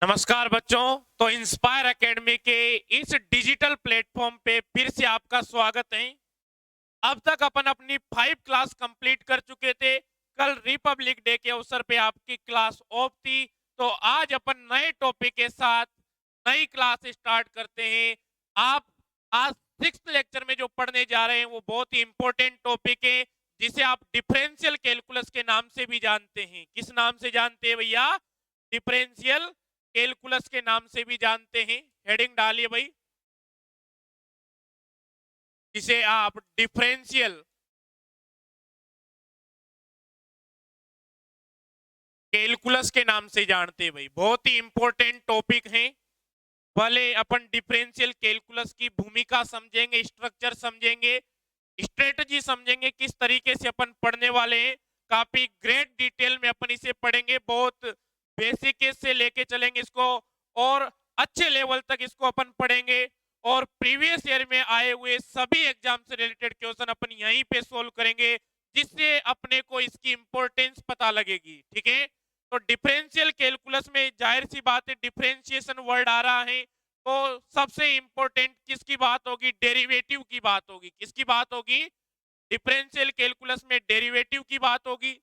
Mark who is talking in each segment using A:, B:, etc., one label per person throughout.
A: नमस्कार बच्चों। तो इंस्पायर एकेडमी के इस डिजिटल प्लेटफॉर्म पे फिर से आपका स्वागत है। अब तक अपन अपनी 5 क्लास कंप्लीट कर चुके थे। कल रिपब्लिक डे के अवसर पे आपकी क्लास ऑफ थी। तो आज अपन नए टॉपिक के साथ नई क्लास स्टार्ट करते हैं। आप आज 6th लेक्चर में जो पढ़ने जा रहे हैं वो बहुत ही इंपॉर्टेंट टॉपिक है, जिसे आप डिफरेंशियल कैलकुलस के नाम से भी जानते हैं। किस नाम से जानते हैं भैया? डिफरेंशियल कैलकुलस के नाम से भी जानते हैं। हेडिंग डालिए भाई, जिसे आप डिफरेंशियल कैलकुलस के नाम से जानते हैं। भाई बहुत ही इंपॉर्टेंट टॉपिक है। पहले अपन डिफरेंशियल कैलकुलस की भूमिका समझेंगे, स्ट्रक्चर समझेंगे, स्ट्रेटजी समझेंगे, किस तरीके से अपन पढ़ने वाले हैं। काफी ग्रेट डिटेल में अपन इसे पढ़ेंगे। बहुत बेसिक से लेके चलेंगे इसको और अच्छे लेवल तक इसको अपन पढ़ेंगे। और प्रीवियस ईयर में आए हुए सभी एग्जाम से रिलेटेड क्वेश्चन अपन यहीं पे सोल्व करेंगे, जिससे अपने को इसकी इंपॉर्टेंस पता लगेगी। ठीक है, तो डिफरेंशियल कैलकुलस में जाहिर सी बात है डिफरेंशिएशन वर्ड आ रहा है, तो सबसे इंपॉर्टेंट किसकी बात होगी? डेरिवेटिव की बात होगी। किसकी बात होगी? डिफरेंशियल कैलकुलस में डेरिवेटिव की बात होगी।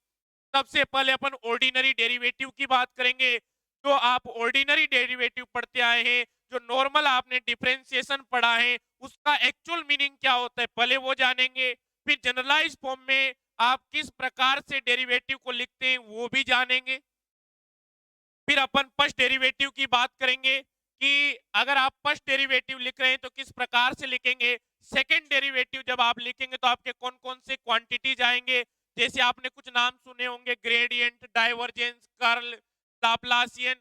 A: सबसे पहले अपन ऑर्डिनरी डेरिवेटिव की बात करेंगे। जो आप ऑर्डिनरी डेरिवेटिव पढ़ते आए हैं, जो नॉर्मल आपने डिफरेंशिएशन पढ़ा है, उसका एक्चुअल मीनिंग क्या होता है पहले वो जानेंगे। फिर जनरलाइज फॉर्म में आप किस प्रकार से डेरिवेटिव को लिखते हैं वो भी जानेंगे। फिर अपन फर्स्ट डेरिवेटिव की बात करेंगे कि अगर आप फर्स्ट डेरिवेटिव लिख रहे हैं तो किस प्रकार से लिखेंगे। सेकंड डेरिवेटिव जब आप लिखेंगे तो आपके कौन कौन से क्वांटिटीज आएंगे, जैसे आपने कुछ नाम सुने होंगे, ग्रेडियंट, डाइवर्जेंस, कर्ल, लाप्लासियन।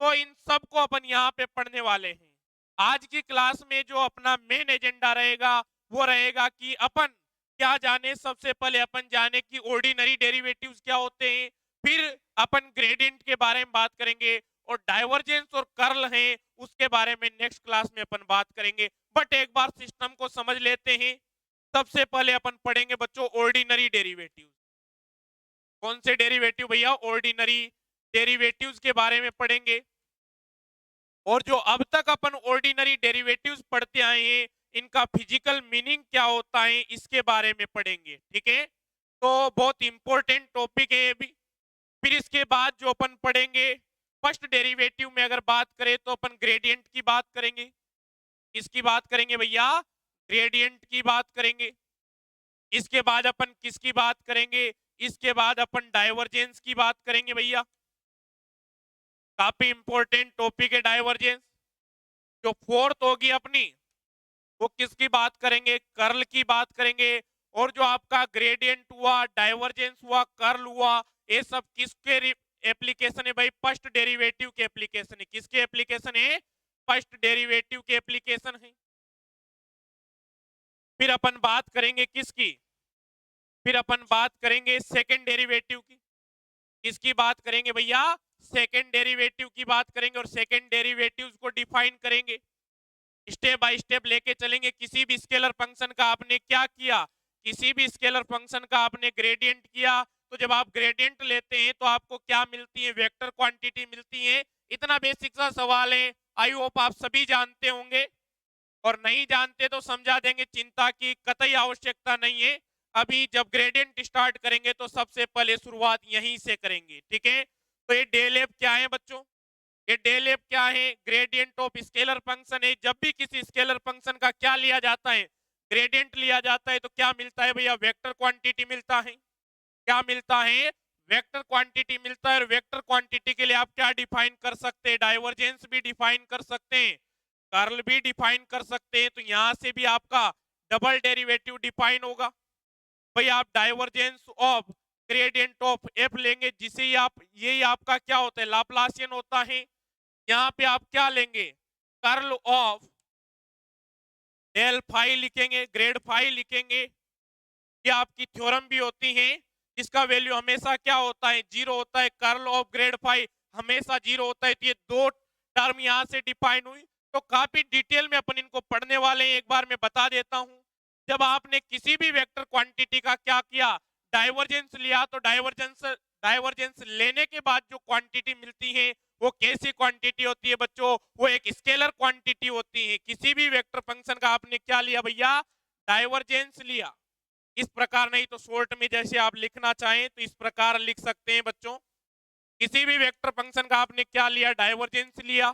A: तो इन सब को अपन यहाँ पे पढ़ने वाले हैं। आज की क्लास में जो अपना मेन एजेंडा रहेगा वो रहेगा कि अपन क्या जाने। सबसे पहले अपन जाने कि ऑर्डिनरी डेरिवेटिव्स क्या होते हैं, फिर अपन ग्रेडियंट के बारे में बात करेंगे, और डाइवर्जेंस और कर्ल हैं उसके बारे में नेक्स्ट क्लास में अपन बात करेंगे। बट एक बार सिस्टम को समझ लेते हैं। सबसे पहले अपन पढ़ेंगे बच्चों ऑर्डिनरी डेरिवेटिव। कौन से डेरिवेटिव भैया? ऑर्डिनरी डेरिवेटिव्स के बारे में पढ़ेंगे। और जो अब तक अपन ऑर्डिनरी डेरिवेटिव्स पढ़ते आए हैं, इनका फिजिकल मीनिंग क्या होता है इसके बारे में पढ़ेंगे। ठीक है, तो बहुत इंपॉर्टेंट टॉपिक है ये भी। फिर इसके बाद जो अपन पढ़ेंगे, फर्स्ट डेरिवेटिव में अगर बात करें तो अपन ग्रेडियंट की बात करेंगे। किसकी बात करेंगे भैया? ग्रेडियंट की बात करेंगे। इसके बाद अपन किसकी बात करेंगे? इसके बाद अपन डाइवर्जेंस की बात करेंगे भैया। काफी इंपॉर्टेंट टॉपिक है डाइवर्जेंस। जो फोर्थ होगी अपनी, वो किसकी बात करेंगे? कर्ल की बात करेंगे। और जो आपका ग्रेडियंट हुआ, डाइवर्जेंस हुआ, कर्ल हुआ, ये सब किसके एप्लीकेशन है भाई? फर्स्ट डेरिवेटिव के एप्लीकेशन है। किसके एप्लीकेशन है? फर्स्ट डेरिवेटिव के एप्लीकेशन है। फिर अपन बात करेंगे किसकी? फिर अपन बात करेंगे सेकंड डेरिवेटिव की। किसकी बात करेंगे भैया? सेकंड डेरिवेटिव की बात करेंगे और सेकंड डेरिवेटिव्स को डिफाइन करेंगे। स्टेप बाय स्टेप लेके चलेंगे। किसी भी स्केलर फंक्शन का आपने क्या किया? किसी भी स्केलर फंक्शन का आपने ग्रेडियंट किया, तो जब आप ग्रेडियंट लेते हैं तो आपको क्या मिलती है? वेक्टर क्वांटिटी मिलती है। इतना बेसिक सा सवाल है, आई होप आप सभी जानते होंगे। और नहीं जानते तो समझा देंगे, चिंता की कतई आवश्यकता नहीं है। अभी जब ग्रेडियंट स्टार्ट करेंगे तो सबसे पहले शुरुआत यहीं से करेंगे। ठीक है, तो ये डेल एफ क्या है बच्चों? ये डेल एफ क्या है? ग्रेडियंट ऑफ स्केलर फंक्शन है। जब भी किसी स्केलर फंक्शन का क्या लिया जाता है? ग्रेडियंट लिया जाता है, तो क्या मिलता है भैया? वेक्टर क्वांटिटी मिलता है। क्या मिलता है? वेक्टर क्वांटिटी मिलता है। और वेक्टर क्वांटिटी के लिए आप क्या डिफाइन कर सकते हैं? डाइवर्जेंस भी डिफाइन कर सकते हैं, कर्ल भी डिफाइन कर सकते हैं। तो यहां से भी आपका डबल डेरिवेटिव डिफाइन होगा। भाई आप divergence of gradient of F लेंगे, जिसे ही आप, यही आपका क्या होता है? लाप्लासियन होता है। यहाँ पे आप क्या लेंगे? कर्ल ऑफ डेल फाई लिखेंगे, ग्रेड फाई लिखेंगे। ये आपकी थ्योरम भी होती है, जिसका वैल्यू हमेशा क्या होता है? जीरो होता है। कर्ल ऑफ ग्रेड फाई हमेशा जीरो होता है। तो ये दो टर्म यहाँ से डिफाइन हुई। तो काफी डिटेल में अपन इनको पढ़ने वाले हैं। एक बार मैं बता देता हूं, जब आपने किसी भी वेक्टर क्वांटिटी का क्या किया? डाइवर्जेंस लिया, तो डाइवर्जेंस डाइवर्जेंस लेने के बाद जो क्वांटिटी मिलती है वो कैसी क्वांटिटी होती है बच्चों? वो एक स्केलर क्वांटिटी होती है। किसी भी वेक्टर फंक्शन का आपने क्या लिया भैया? डाइवर्जेंस लिया। इस प्रकार नहीं तो शॉर्ट में जैसे आप लिखना चाहें तो इस प्रकार लिख सकते हैं बच्चों। किसी भी वेक्टर फंक्शन का आपने क्या लिया? डाइवर्जेंस लिया।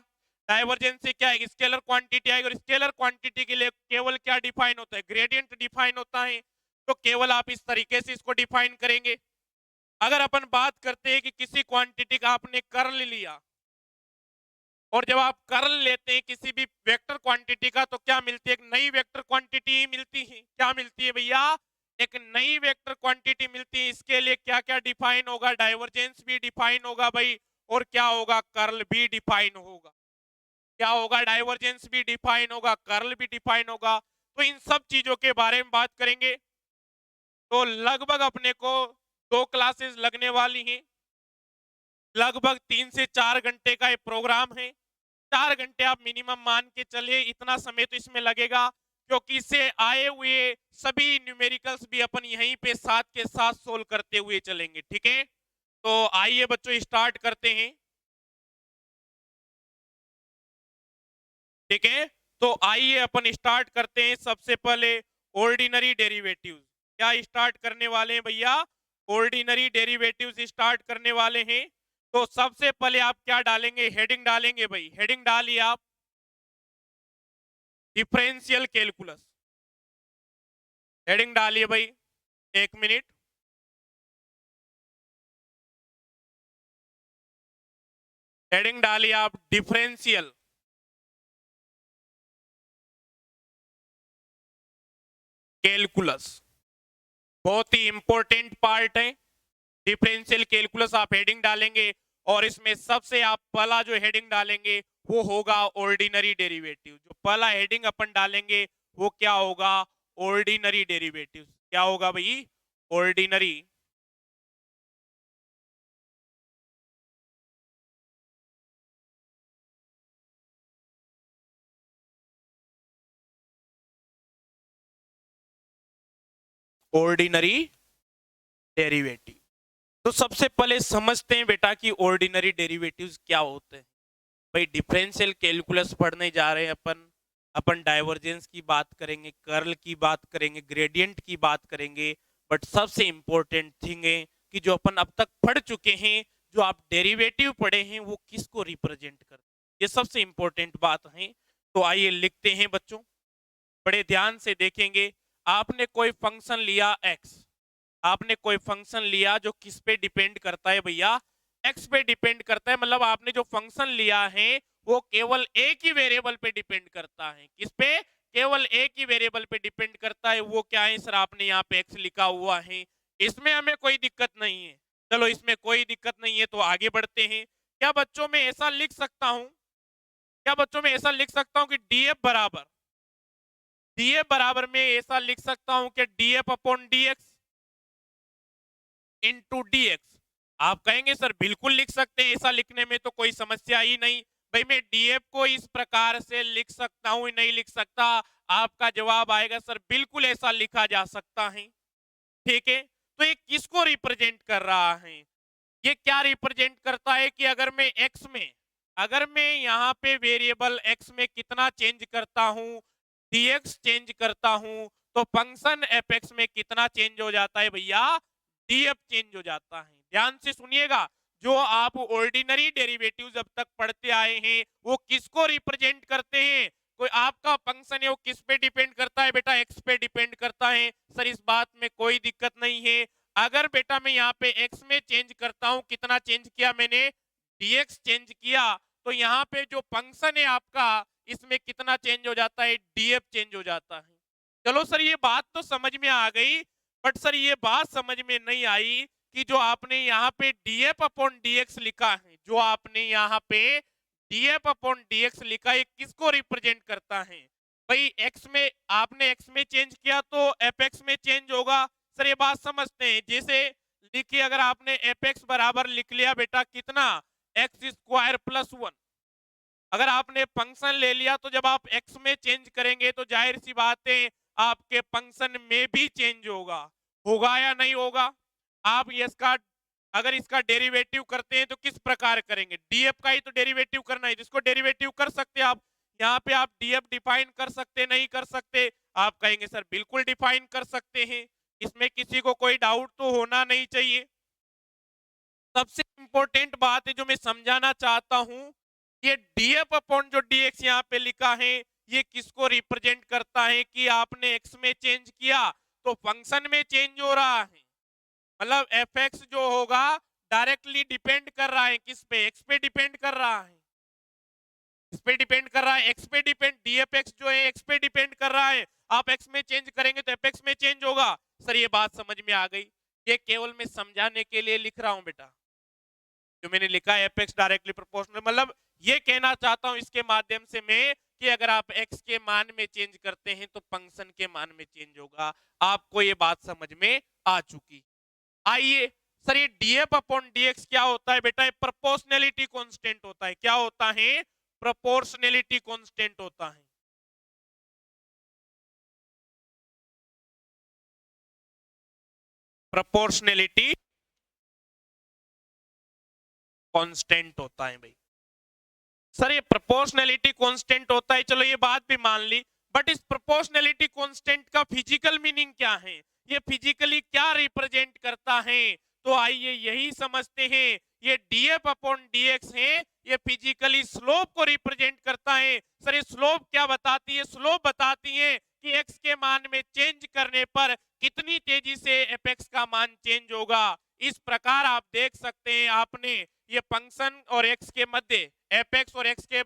A: डाइवर्जेंस से क्या है? स्केलर क्वांटिटी आएगी और स्केलर क्वांटिटी के लिए केवल क्या डिफाइन होता है? ग्रेडियंट डिफाइन होता है। तो केवल आप इस तरीके से इसको डिफाइन करेंगे। अगर अपन बात करते हैं कि किसी क्वांटिटी का आपने कर्ल लिया और जब आप कर्ल लेते हैं किसी भी वेक्टर क्वांटिटी का तो क्या मिलती है? एक नई वेक्टर क्वांटिटी मिलती है। क्या मिलती है भैया? एक नई वेक्टर क्वांटिटी मिलती है। इसके लिए क्या क्या डिफाइन होगा? डाइवर्जेंस भी डिफाइन होगा भाई, और क्या होगा? कर्ल भी डिफाइन होगा। क्या होगा? डाइवर्जेंस भी डिफाइन होगा, कर्ल भी डिफाइन होगा। तो इन सब चीजों के बारे में बात करेंगे। तो लगभग अपने को 2 क्लासेस लगने वाली हैं। लगभग 3 से 4 घंटे का ये प्रोग्राम है। 4 घंटे आप मिनिमम मान के चलिए, इतना समय तो इसमें लगेगा, क्योंकि इससे आए हुए सभी न्यूमेरिकल्स भी अपन यहीं पे साथ के साथ सोल्व करते हुए चलेंगे। ठीक है, तो आइए बच्चों स्टार्ट करते हैं। ठीक है, तो आइए अपन स्टार्ट करते हैं। सबसे पहले ऑर्डिनरी डेरिवेटिव्स। क्या स्टार्ट करने वाले हैं भैया? ऑर्डिनरी डेरिवेटिव्स स्टार्ट करने वाले हैं। तो सबसे पहले आप क्या डालेंगे? हेडिंग डालेंगे भाई। हेडिंग डालिए आप, डिफरेंशियल कैलकुलस। हेडिंग डालिए भाई, 1 मिनट। हेडिंग डालिए आप, डिफरेंशियल कैलकुलस। बहुत ही इंपॉर्टेंट पार्ट है डिफरेंशियल कैलकुलस। आप हेडिंग डालेंगे और इसमें सबसे आप पहला जो हेडिंग डालेंगे वो होगा ऑर्डिनरी डेरिवेटिव। जो पहला हेडिंग अपन डालेंगे वो क्या होगा? Ordinary derivative. क्या होगा भाई? Ordinary ordinary derivative. तो सबसे पहले समझते हैं बेटा कि ऑर्डिनरी डेरिवेटिव्स क्या होते हैं। भाई डिफरेंशियल कैलकुलस पढ़ने जा रहे हैं अपन। अपन डाइवर्जेंस की बात करेंगे, कर्ल की बात करेंगे, ग्रेडियंट की बात करेंगे। बट सबसे इंपॉर्टेंट थिंग है कि जो अपन अब तक पढ़ चुके हैं, जो आप डेरिवेटिव पढ़े हैं, वो किसको रिप्रेजेंट करते हैं, ये सबसे इंपॉर्टेंट बात है। तो आइए लिखते हैं बच्चों, बड़े ध्यान से देखेंगे। आपने कोई फंक्शन लिया x, आपने कोई फंक्शन लिया जो किस पे डिपेंड करता है भैया? x पे डिपेंड करता है। मतलब आपने जो फंक्शन लिया है वो केवल एक ही वेरिएबल पे डिपेंड करता है। किस पे? केवल एक ही वेरिएबल पे डिपेंड करता है। वो क्या है सर? आपने यहाँ पे x लिखा हुआ है। इसमें हमें कोई दिक्कत नहीं है। चलो इसमें कोई दिक्कत नहीं है, तो आगे बढ़ते हैं। क्या बच्चों में ऐसा लिख सकता हूं? क्या बच्चों में ऐसा लिख सकता हूं कि df बराबर में ऐसा लिख सकता हूं कि df upon dx into dx? आप कहेंगे सर बिल्कुल लिख सकते हैं, ऐसा लिखने में तो कोई समस्या ही नहीं। भाई मैं df को इस प्रकार से लिख सकता हूं, नहीं लिख सकता? आपका जवाब आएगा सर बिल्कुल ऐसा लिखा जा सकता है। ठीक है, तो ये किसको रिप्रेजेंट कर रहा है? ये क्या रिप्रेजेंट करता है कि अगर मैं यहाँ पे वेरिएबल x में कितना चेंज करता हूँ, dx चेंज करता हूँ, तो फंक्शन fx में कितना चेंज हो जाता है भैया? df चेंज हो जाता है। ध्यान से सुनिएगा, जो आप ऑर्डिनरी डेरिवेटिव्स अब तक पढ़ते आए हैं वो किसको रिप्रेजेंट करते हैं? कोई आपका फंक्शन है वो किस पे डिपेंड करता है बेटा? x पे डिपेंड करता है। सर इस बात में कोई दिक्कत नहीं है। अगर बेटा मैं यहाँ पे x में चेंज करता हूं, कितना चेंज किया मैंने? dx चेंज किया, तो यहाँ पे जो फंक्शन है आपका इसमें कितना चेंज हो जाता है? df चेंज हो जाता है। चलो सर ये बात तो समझ में आ गई, बट सर ये बात समझ में नहीं आई कि जो आपने यहाँ पे df अपॉन dx लिखा है, जो आपने यहाँ पे df अपॉन dx लिखा है, किसको रिप्रेजेंट करता है? भाई x में आपने x में चेंज किया तो fx में चेंज होगा। सर ये बात समझते हैं। जैसे देखिए, अगर आपने fx बराबर लिख लिया बेटा कितना? x square plus 1। अगर आपने फंक्शन ले लिया तो जब आप x में चेंज करेंगे तो जाहिर सी बात है आपके फंक्शन में भी चेंज होगा। होगा या नहीं होगा? आप यस का अगर इसका डेरिवेटिव करते हैं तो किस प्रकार करेंगे, डीएफ का ही तो डेरिवेटिव करना है, जिसको डेरिवेटिव कर सकते हैं आप। यहाँ पे आप डीएफ डिफाइन कर सकते नहीं कर सकते, आप कहेंगे सर बिल्कुल डिफाइन कर सकते हैं, इसमें किसी को कोई डाउट तो होना नहीं चाहिए। सबसे इंपॉर्टेंट बात है जो मैं समझाना चाहता हूं, ये डीएफ अपॉन जो डीएक्स यहाँ पे लिखा है, ये किसको रिप्रेजेंट करता है कि आपने एक्स में चेंज किया तो फंक्शन में चेंज हो रहा है। मतलब एफ एक्स जो होगा डायरेक्टली डिपेंड कर रहा है किस पे, एक्स पे डिपेंड कर रहा है, इस पे डिपेंड कर रहा है, एक्स पे डिपेंड, डीएफ एक्स जो है एक्स पे डिपेंड कर रहा है। आप एक्स में चेंज करेंगे तो एफ एक्स में चेंज होगा। सर ये बात समझ में आ गई, ये केवल मैं समझाने के लिए लिख रहा हूं बेटा, जो मैंने लिखा है एफ एक्स डायरेक्टली प्रोपोर्शनल, मतलब ये कहना चाहता हूं इसके माध्यम से मैं कि अगर आप एक्स के मान में चेंज करते हैं तो फंक्शन के मान में चेंज होगा। आपको ये बात समझ में आ चुकी। आइए सर, ये डीएफ अपॉन डीएक्स क्या होता है बेटा, प्रोपोर्शनैलिटी कांस्टेंट होता है। क्या होता है, प्रोपोर्शनैलिटी कांस्टेंट होता है। प्रोपोर्शनैलिटी कांस्टेंट होता है भाई। सर ये प्रोपोर्शनैलिटी कांस्टेंट होता है, चलो ये बात भी मान ली, बट इस प्रोपोर्शनैलिटी कांस्टेंट का फिजिकल मीनिंग क्या है, ये फिजिकली क्या रिप्रेजेंट करता है, तो आइए यही समझते हैं। ये डीएफ अपॉन डीएक्स है, ये फिजिकली स्लोप को रिप्रेजेंट करता है। सर ये स्लोप क्या बताती है, स्लोप बताती है कि एक्स के मान में चेंज करने पर कितनी तेजी से एफ एक्स का मान चेंज होगा। इस प्रकार आप देख सकते हैं, आपने ये फंक्शन और एक्स के मध्य, एफ एक्स और एक्स के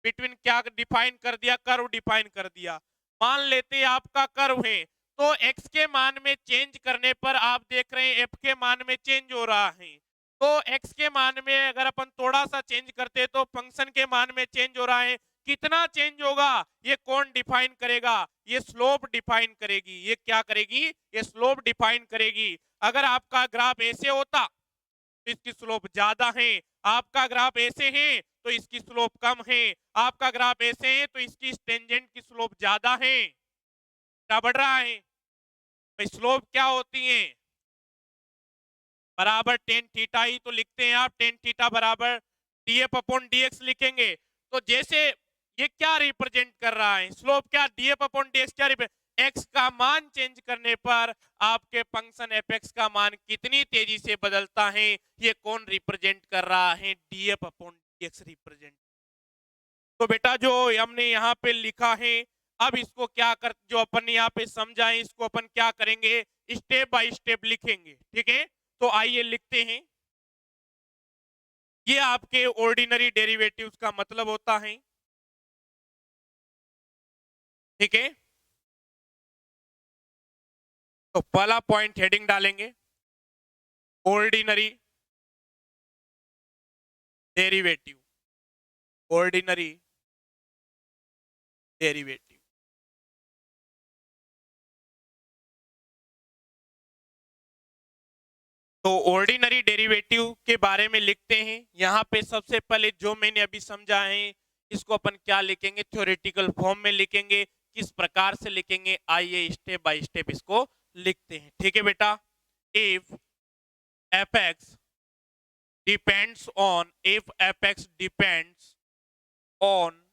A: बिटवीन क्या डिफाइन कर दिया, कर्व डिफाइन कर दिया। मान लेते हैं आपका कर्व है, तो एक्स के मान में चेंज करने पर आप देख रहे हैं एफ के मान में चेंज हो रहा है। तो एक्स के मान में अगर अपन थोड़ा सा चेंज करते हैं तो फंक्शन के मान में चेंज हो रहा है। कितना चेंज होगा ये कौन डिफाइन करेगा, ये स्लोप डिफाइन करेगी। ये क्या करेगी, ये स्लोप डिफाइन करेगी। अगर आपका ग्राफ ऐसे होता तो इसकी स्लोप ज्यादा है, आपका ग्राफ ऐसे है तो इसकी स्लोप कम है, आपका ग्राफ ऐसे है तो इसकी टेंजेंट की स्लोप ज्यादा है। क्या बढ़ रहा है भाई, स्लोप क्या होती है, बराबर टेन थीटा ही तो लिखते हैं आप, टेन थीटा बराबर डीएफ अपॉन डीएक्स लिखेंगे। तो जैसे ये क्या रिप्रेजेंट कर रहा है, स्लोप क्या, डीएफ अपॉन डीएक्स क्या रिप्रेजेंट, एक्स का मान चेंज करने पर आपके फंक्शन एफ एक्स का मान कितनी तेजी से बदलता है, ये कौन रिप्रेजेंट कर रहा है, डीएफ अपॉन डीएक्स रिप्रेजेंट। तो बेटा जो हमने यहाँ पे लिखा है, अब इसको क्या कर, जो अपन यहाँ पे समझाएं इसको अपन क्या करेंगे, स्टेप बाय स्टेप लिखेंगे। ठीक है, तो आइए लिखते हैं। ये आपके ऑर्डिनरी डेरिवेटिव्स का मतलब होता है। ठीक है, तो पहला पॉइंट हेडिंग डालेंगे, ऑर्डिनरी डेरिवेटिव, ऑर्डिनरी डेरिवेटिव। तो ऑर्डिनरी डेरिवेटिव के बारे में लिखते हैं। यहाँ पे सबसे पहले जो मैंने अभी समझा है इसको अपन क्या लिखेंगे, थ्योरेटिकल फॉर्म में लिखेंगे। किस प्रकार से लिखेंगे, आइए स्टेप बाय स्टेप इसको लिखते हैं। ठीक है बेटा, if F x depends on, if F x depends on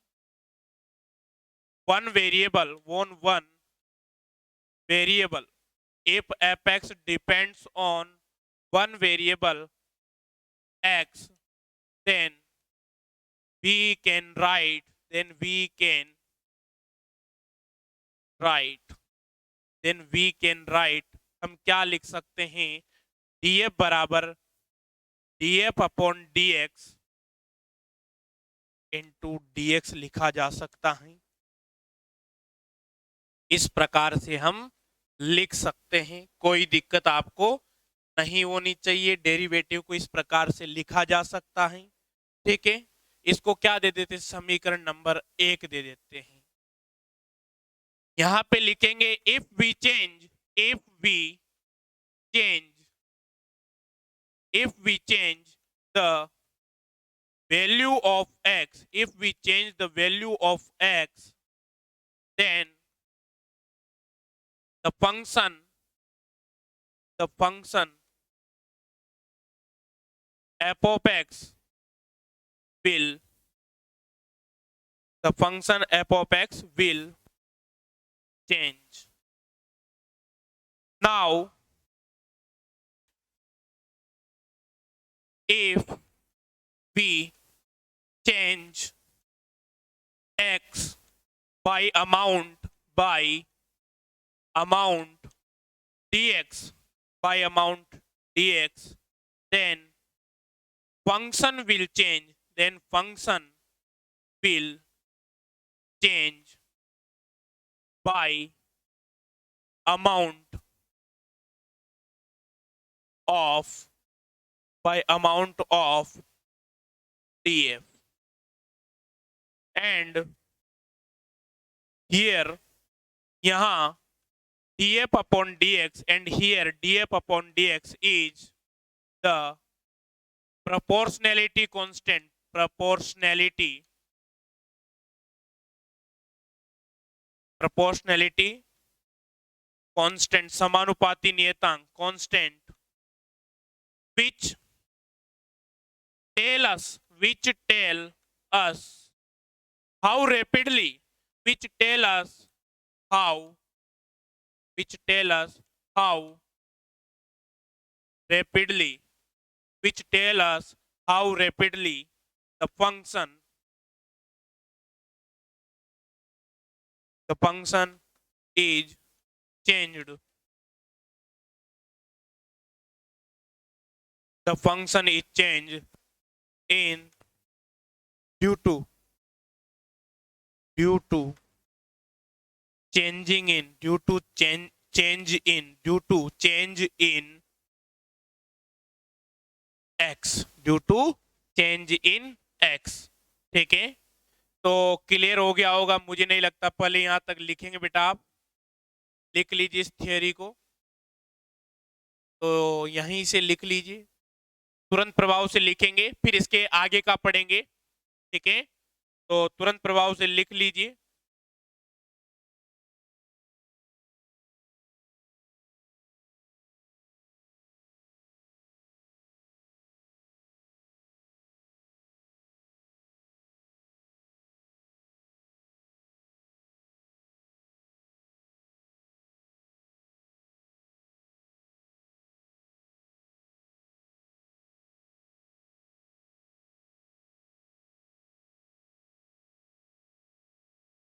A: one variable, on one variable, if f(x) depends on one variable x, then we can write, then we can write, then we can write, हम क्या लिख सकते हैं, df बराबर df upon dx into dx लिखा जा सकता है। इस प्रकार से हम लिख सकते हैं, कोई दिक्कत आपको नहीं होनी चाहिए। डेरिवेटिव को इस प्रकार से लिखा जा सकता है। ठीक है, इसको क्या दे देते, समीकरण नंबर 1 दे देते हैं। यहां पे लिखेंगे if we change, if we change, if we change the value of x, if we change the value of x, then the function f of x will, the function f of x will change. Now, if we change x by amount dx by amount dx, then function will change, by amount of df. And here, यहाँ df upon dx, and here df upon dx is the proportionality constant, समानुपाती नियतांक constant, which tell us how rapidly, which tell us how rapidly the function is changed. The function is changed in due to change in x, ठीक है। तो clear हो गया होगा, मुझे नहीं लगता। पहले यहां तक लिखेंगे बेटा, आप लिख लीजिए इस थियोरी को, तो यहीं से लिख लीजिए, तुरंत प्रभाव से लिखेंगे, फिर इसके आगे का पढ़ेंगे, ठीक है। तो तुरंत प्रभाव से लिख लीजिए।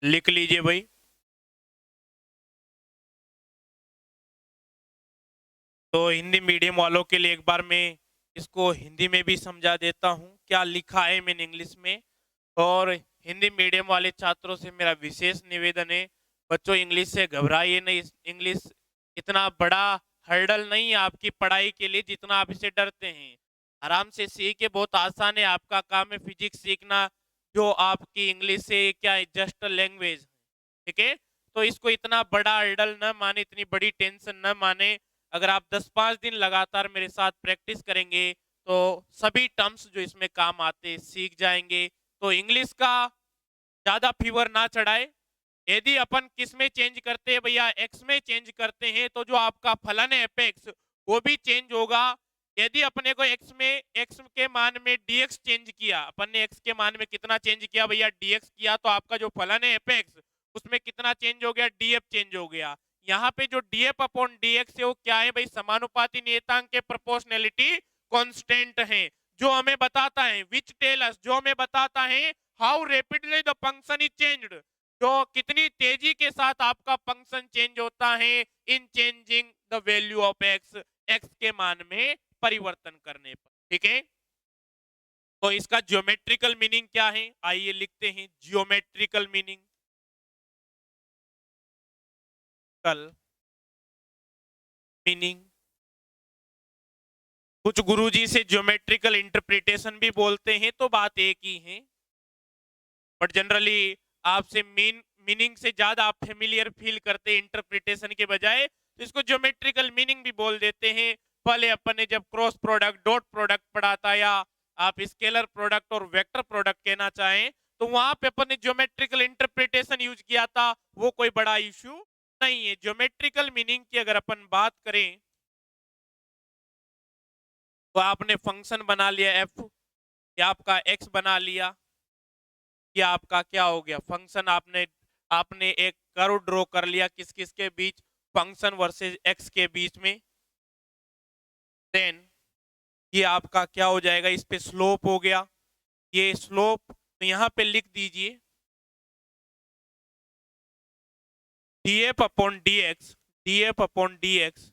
A: लिख लीजिए भाई। तो हिंदी मीडियम वालों के लिए एक बार मैं इसको हिंदी में भी समझा देता हूँ क्या लिखा है मैंने इंग्लिश में। और हिंदी मीडियम वाले छात्रों से मेरा विशेष निवेदन है, बच्चों इंग्लिश से घबराइए नहीं। इंग्लिश इतना बड़ा हर्डल नहीं है आपकी पढ़ाई के लिए जितना आप इसे डरते हैं। आराम से सीखे, बहुत आसान है, आपका काम है फिजिक्स सीखना, जो आपकी इंग्लिश से क्या है, जस्ट लैंग्वेज, ठीक है। तो इसको इतना बड़ा हर्डल न माने, इतनी बड़ी टेंशन न माने। अगर आप 10-5 दिन लगातार मेरे साथ प्रैक्टिस करेंगे तो सभी टर्म्स जो इसमें काम आते सीख जाएंगे। तो इंग्लिश का ज्यादा फीवर ना चढ़ाए। यदि अपन किस में चेंज करते हैं भैया, एक्स में चेंज करते हैं, तो जो आपका फलन है एपेक्स वो भी चेंज होगा। यदि अपने को एक्स के मान में डीएक्स चेंज किया, अपन ने एक्स के मान में कितना चेंज किया भैया, डीएक्स किया, तो आपका जो फलन है एपेक्स उसमें कितना चेंज हो गया, डीएफ चेंज हो गया। यहाँ पे जो डीएफ अपॉन डीएक्स है वो क्या है भाई, समानुपाती नियतांक के प्रोपोर्शनैलिटी कांस्टेंट है, जो हमें बताता है विच टेल अस, जो हमें बताता है how rapidly the function is changed, जो कितनी तेजी के साथ आपका फंक्शन चेंज होता है इन changing the value of x, x के मान में परिवर्तन करने पर, ठीक है। तो इसका ज्योमेट्रिकल मीनिंग क्या है, आइए लिखते हैं ज्योमेट्रिकल मीनिंग। कुछ गुरुजी से ज्योमेट्रिकल इंटरप्रिटेशन भी बोलते हैं, तो बात एक ही है, बट जनरली आपसे मीनिंग से ज्यादा आप फेमिलियर फील करते हैं इंटरप्रिटेशन के बजाय, तो इसको ज्योमेट्रिकल मीनिंग भी बोल देते हैं। पहले अपन ने जब क्रॉस प्रोडक्ट, डॉट प्रोडक्ट पढ़ा था, या आप स्केलर प्रोडक्ट और वेक्टर प्रोडक्ट कहना चाहें, तो वहां पे अपन ने ज्योमेट्रिकल इंटरप्रिटेशन यूज किया था, वो कोई बड़ा इश्यू नहीं है। ज्योमेट्रिकल मीनिंग की अगर अपन बात करें तो आपने फंक्शन बना लिया एफ, ये आपका एक्स बना लिया, ये आपका क्या हो गया फंक्शन। आपने आपने एक कर्व ड्रॉ कर लिया किस किस के बीच, फंक्शन वर्सेस एक्स के बीच में। देन ये आपका क्या हो जाएगा, इस पे स्लोप हो गया, ये स्लोप तो यहां पे लिख दीजिए df upon dx, df upon dx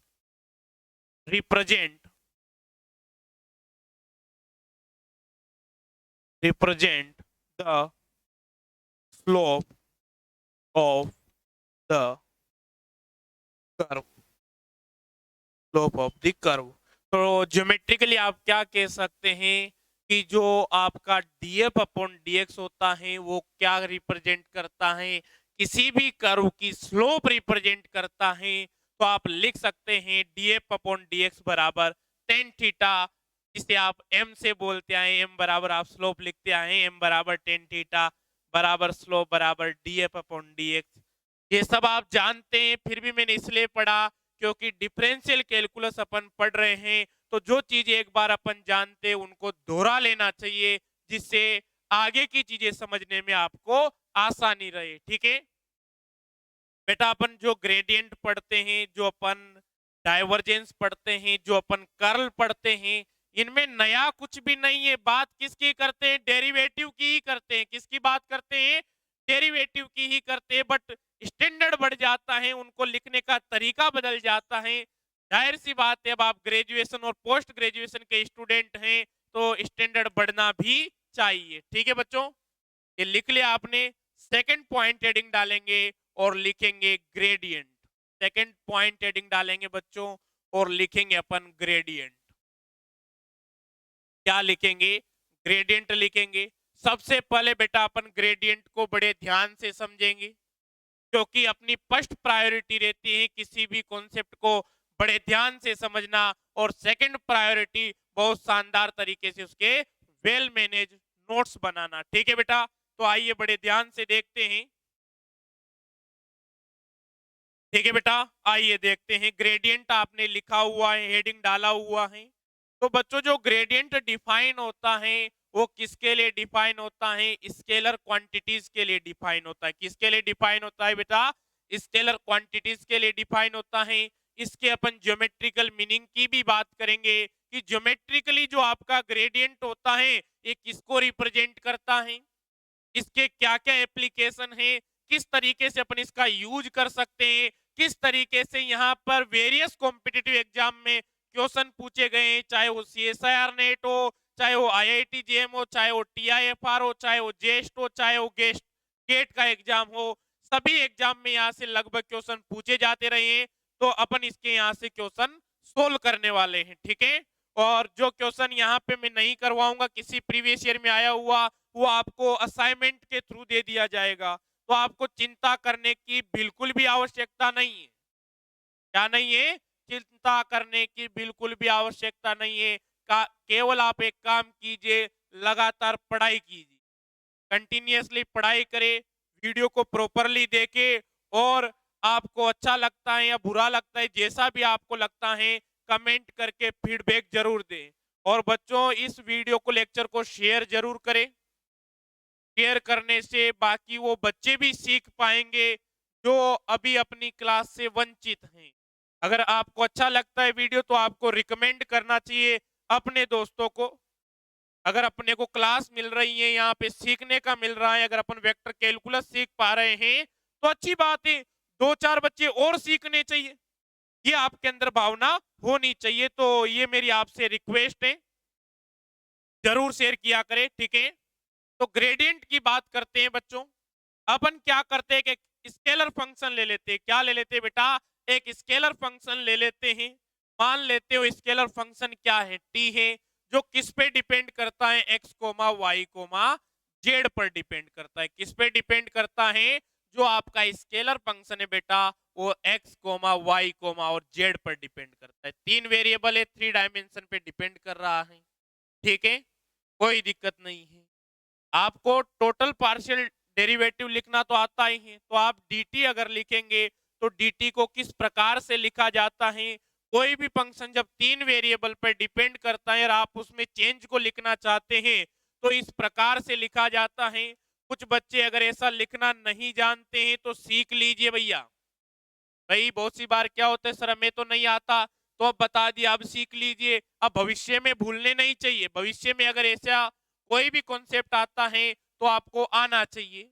A: represent the slope of the curve, slope of the curve. तो ज्योमेट्रिकली आप क्या कह सकते हैं कि जो आपका df अपॉन dx होता है वो क्या रिप्रेजेंट करता है, किसी भी कर्व की स्लोप रिप्रेजेंट करता है। तो आप लिख सकते हैं df अपॉन dx बराबर tan थीटा, जिसे आप m से बोलते आए, m बराबर आप स्लोप लिखते आए, m बराबर tan थीटा बराबर स्लोप बराबर df अपॉन dx। ये सब आप जानते हैं, फिर भी मैंने इसलिए पढ़ा क्योंकि डिफरेंशियल कैलकुलस अपन पढ़ रहे हैं, तो जो चीज एक बार अपन जानते हैं उनको दोहरा लेना चाहिए, जिससे आगे की चीजें समझने में आपको आसानी रहे। ठीक है बेटा, अपन जो ग्रेडियंट पढ़ते हैं, जो अपन डाइवर्जेंस पढ़ते हैं, जो अपन कर्ल पढ़ते हैं, इनमें नया कुछ भी नहीं है। बात किसकी करते हैं, डेरिवेटिव की ही करते हैं। किसकी बात करते हैं, डेरिवेटिव की ही करते हैं। बट स्टैंडर्ड बढ़ जाता है, उनको लिखने का तरीका बदल जाता है। जाहिर सी बात है, अब आप ग्रेजुएशन और पोस्ट ग्रेजुएशन के स्टूडेंट हैं तो स्टैंडर्ड बढ़ना भी चाहिए। ठीक है बच्चों, ये लिख लिया आपने। सेकंड पॉइंट हेडिंग डालेंगे और लिखेंगे ग्रेडियंट। सेकंड पॉइंट हेडिंग डालेंगे बच्चों और लिखेंगे अपन ग्रेडियंट। क्या लिखेंगे, ग्रेडियंट लिखेंगे। सबसे पहले बेटा अपन ग्रेडियंट को बड़े ध्यान से समझेंगे, क्योंकि अपनी फर्स्ट प्रायोरिटी रहती है किसी भी कॉन्सेप्ट को बड़े ध्यान से समझना, और सेकंड प्रायोरिटी बहुत शानदार तरीके से उसके वेल मैनेज नोट्स बनाना। ठीक है बेटा, तो आइए बड़े ध्यान से देखते हैं। ठीक है बेटा, आइए देखते हैं। ग्रेडियंट आपने लिखा हुआ है, हेडिंग डाला हुआ है। तो बच्चों जो ग्रेडियंट डिफाइन होता है वो किसके लिए डिफाइन होता है, स्केलर क्वांटिटीज के लिए डिफाइन होता है। किसके लिए डिफाइन होता है बेटा, स्केलर क्वांटिटीज के लिए डिफाइन होता है। इसके अपन ज्योमेट्रिकल मीनिंग की भी बात करेंगे कि ज्योमेट्रिकली जो आपका ग्रेडियंट होता है ये किसको रिप्रेजेंट करता है, इसके क्या क्या एप्लीकेशन है, किस तरीके से अपन इसका यूज कर सकते हैं, किस तरीके से यहाँ पर वेरियस कॉम्पिटिटिव एग्जाम में क्वेश्चन पूछे गए हैं, चाहे वो CSIR नेट हो, चाहे वो IIT JM हो, चाहे वो TIFR हो, चाहे वो जेस्ट हो, चाहे वो गेट का एग्जाम हो। सभी एग्जाम में यहाँ से लगभग क्वेश्चन पूछे जाते रहे हैं, तो अपन इसके यहाँ से क्वेश्चन सोल्व करने वाले हैं। ठीक है, और जो क्वेश्चन यहाँ पे मैं नहीं करवाऊंगा किसी प्रीवियस ईयर में आया हुआ, वो आपको असाइनमेंट के थ्रू दे दिया जाएगा। तो आपको चिंता करने की बिल्कुल भी आवश्यकता नहीं है। क्या नहीं है, चिंता करने की बिल्कुल भी आवश्यकता नहीं है। केवल आप एक काम कीजिए, लगातार पढ़ाई कीजिए, कंटिन्यूअसली पढ़ाई करें, वीडियो को प्रॉपरली देखें, और आपको अच्छा लगता है या बुरा लगता है, जैसा भी आपको लगता है कमेंट करके फीडबैक जरूर दें। और बच्चों इस वीडियो को, लेक्चर को शेयर जरूर करें। शेयर करने से बाकी वो बच्चे भी सीख पाएंगे जो अभी अपनी क्लास से वंचित हैं। अगर आपको अच्छा लगता है वीडियो तो आपको रिकमेंड करना चाहिए अपने दोस्तों को। अगर अपने को क्लास मिल रही है, यहाँ पे सीखने का मिल रहा है, अगर अपन वेक्टर कैलकुलस सीख पा रहे हैं तो अच्छी बात है, 2-4 बच्चे और सीखने चाहिए, ये आपके अंदर भावना होनी चाहिए। तो ये मेरी आपसे रिक्वेस्ट है, जरूर शेयर किया करें। ठीक है, तो ग्रेडियंट की बात करते हैं बच्चों। अपन क्या करते हैं कि स्केलर फंक्शन ले लेते हैं। क्या ले लेते हैं बेटा, एक स्केलर फंक्शन ले लेते हैं। मान लेते हो स्केलर फंक्शन क्या है, टी है, जो किस पे डिपेंड करता है, x comma y comma z पर डिपेंड करता है। किस पे डिपेंड करता है, जो आपका स्केलर फंक्शन है बेटा वो एक्स कोमा वाई कोमा और जेड पर डिपेंड करता है। 3 वेरिएबल है, 3 डायमेंशन पे डिपेंड कर रहा है। ठीक है, कोई दिक्कत नहीं है। आपको टोटल पार्शियल डेरिवेटिव लिखना तो आता ही है, तो आप dt अगर लिखेंगे तो dt को किस प्रकार से लिखा जाता है कोई भी फंक्शन जब 3 वेरिएबल पर डिपेंड करता है और आप उसमें चेंज को लिखना चाहते हैं तो इस प्रकार से लिखा जाता है। कुछ बच्चे अगर ऐसा लिखना नहीं जानते हैं तो सीख लीजिए भैया। भाई बहुत सी बार क्या होता है, सर हमें तो नहीं आता, तो अब बता दिया, अब सीख लीजिए। अब भविष्य में भूलने नहीं चाहिए। भविष्य में अगर ऐसा कोई भी कॉन्सेप्ट आता है तो आपको आना चाहिए।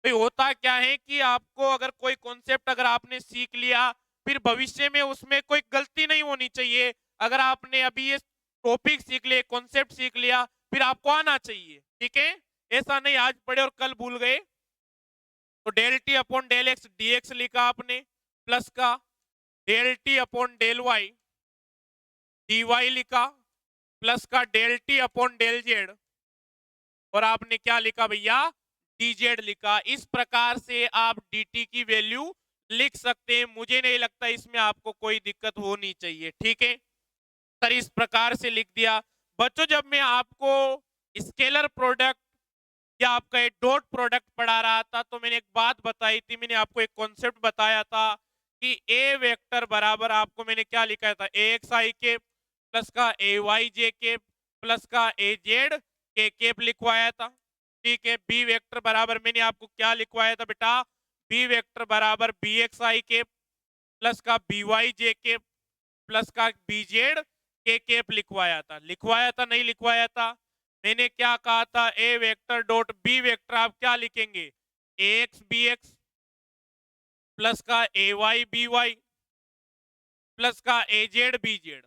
A: भाई होता क्या है कि आपको अगर कोई कॉन्सेप्ट अगर आपने सीख लिया, फिर भविष्य में उसमें कोई गलती नहीं होनी चाहिए। अगर आपने अभी ये टॉपिक सीख लिया, कॉन्सेप्ट सीख लिया, फिर आपको आना चाहिए। ठीक है, ऐसा नहीं आज पढ़े और कल भूल गए। तो del T upon del x d x लिखा आपने, प्लस का del T upon del y d y लिखा, प्लस का del T upon del z, और आपने क्या लिखा भैया, डी जेड लिखा। इस प्रकार से आप डी टी की वैल्यू लिख सकते हैं। मुझे नहीं लगता इसमें आपको कोई दिक्कत होनी चाहिए। ठीक है सर, इस प्रकार से लिख दिया। बच्चों जब मैं आपको स्केलर प्रोडक्ट या आपका एक डॉट प्रोडक्ट पढ़ा रहा था तो मैंने एक बात बताई थी, मैंने आपको एक कॉन्सेप्ट बताया था कि ए वेक्टर बराबर आपको मैंने क्या लिखा था, ए एक्स आई के प्लस का ए वाई जे के प्लस का ए जेड के केप लिखवाया था। ठीक है, बी वेक्टर बराबर मैंने आपको क्या लिखवाया था बेटा, बी वेक्टर बराबर बी एक्स आई के प्लस का बी वाई जे के प्लस का बी जेड के केप लिखवाया था। लिखवाया था नहीं लिखवाया था? मैंने क्या कहा था, ए वेक्टर डॉट बी वेक्टर आप क्या लिखेंगे, ए एक्स बी एक्स प्लस का ए वाई बी वाई प्लस का ए जेड बी जेड।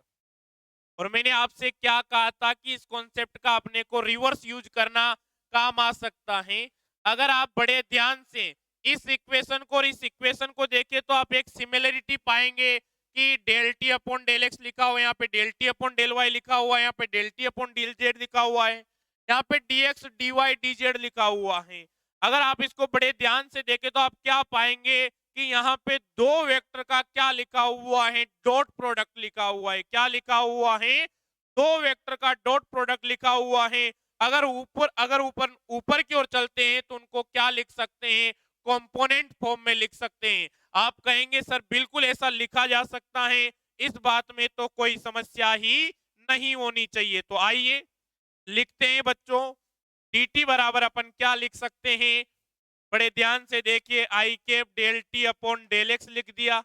A: और मैंने आपसे क्या कहा था कि इस कॉन्सेप्ट का अपने को रिवर्स यूज करना काम आ सकता है। अगर आप बड़े ध्यान से इस इक्वेशन को और इस इक्वेशन को देखें तो आप एक सिमिलरिटी पाएंगे कि del T upon del x लिखा हुआ है, यहाँ पे del T upon del y लिखा हुआ है, यहाँ पे del T upon del z लिखा हुआ है, यहाँ पे d x d y d z लिखा हुआ है। अगर आप इसको बड़े ध्यान से देखें तो आप क्या पाएंगे कि यहाँ पे दो वेक्टर का क्या लिखा हुआ है, डॉट प्रोडक्ट लिखा हुआ है। क्या लिखा हुआ है, दो वेक्टर का डॉट प्रोडक्ट लिखा हुआ है। अगर ऊपर ऊपर की ओर चलते हैं तो उनको क्या लिख सकते हैं, कंपोनेंट फॉर्म में लिख सकते हैं। आप कहेंगे सर बिल्कुल ऐसा लिखा जा सकता है, इस बात में तो कोई समस्या ही नहीं होनी चाहिए। तो आइए लिखते हैं बच्चों, dt बराबर अपन क्या लिख सकते हैं, बड़े ध्यान से देखिए, I cap del T upon del x लिख दिया,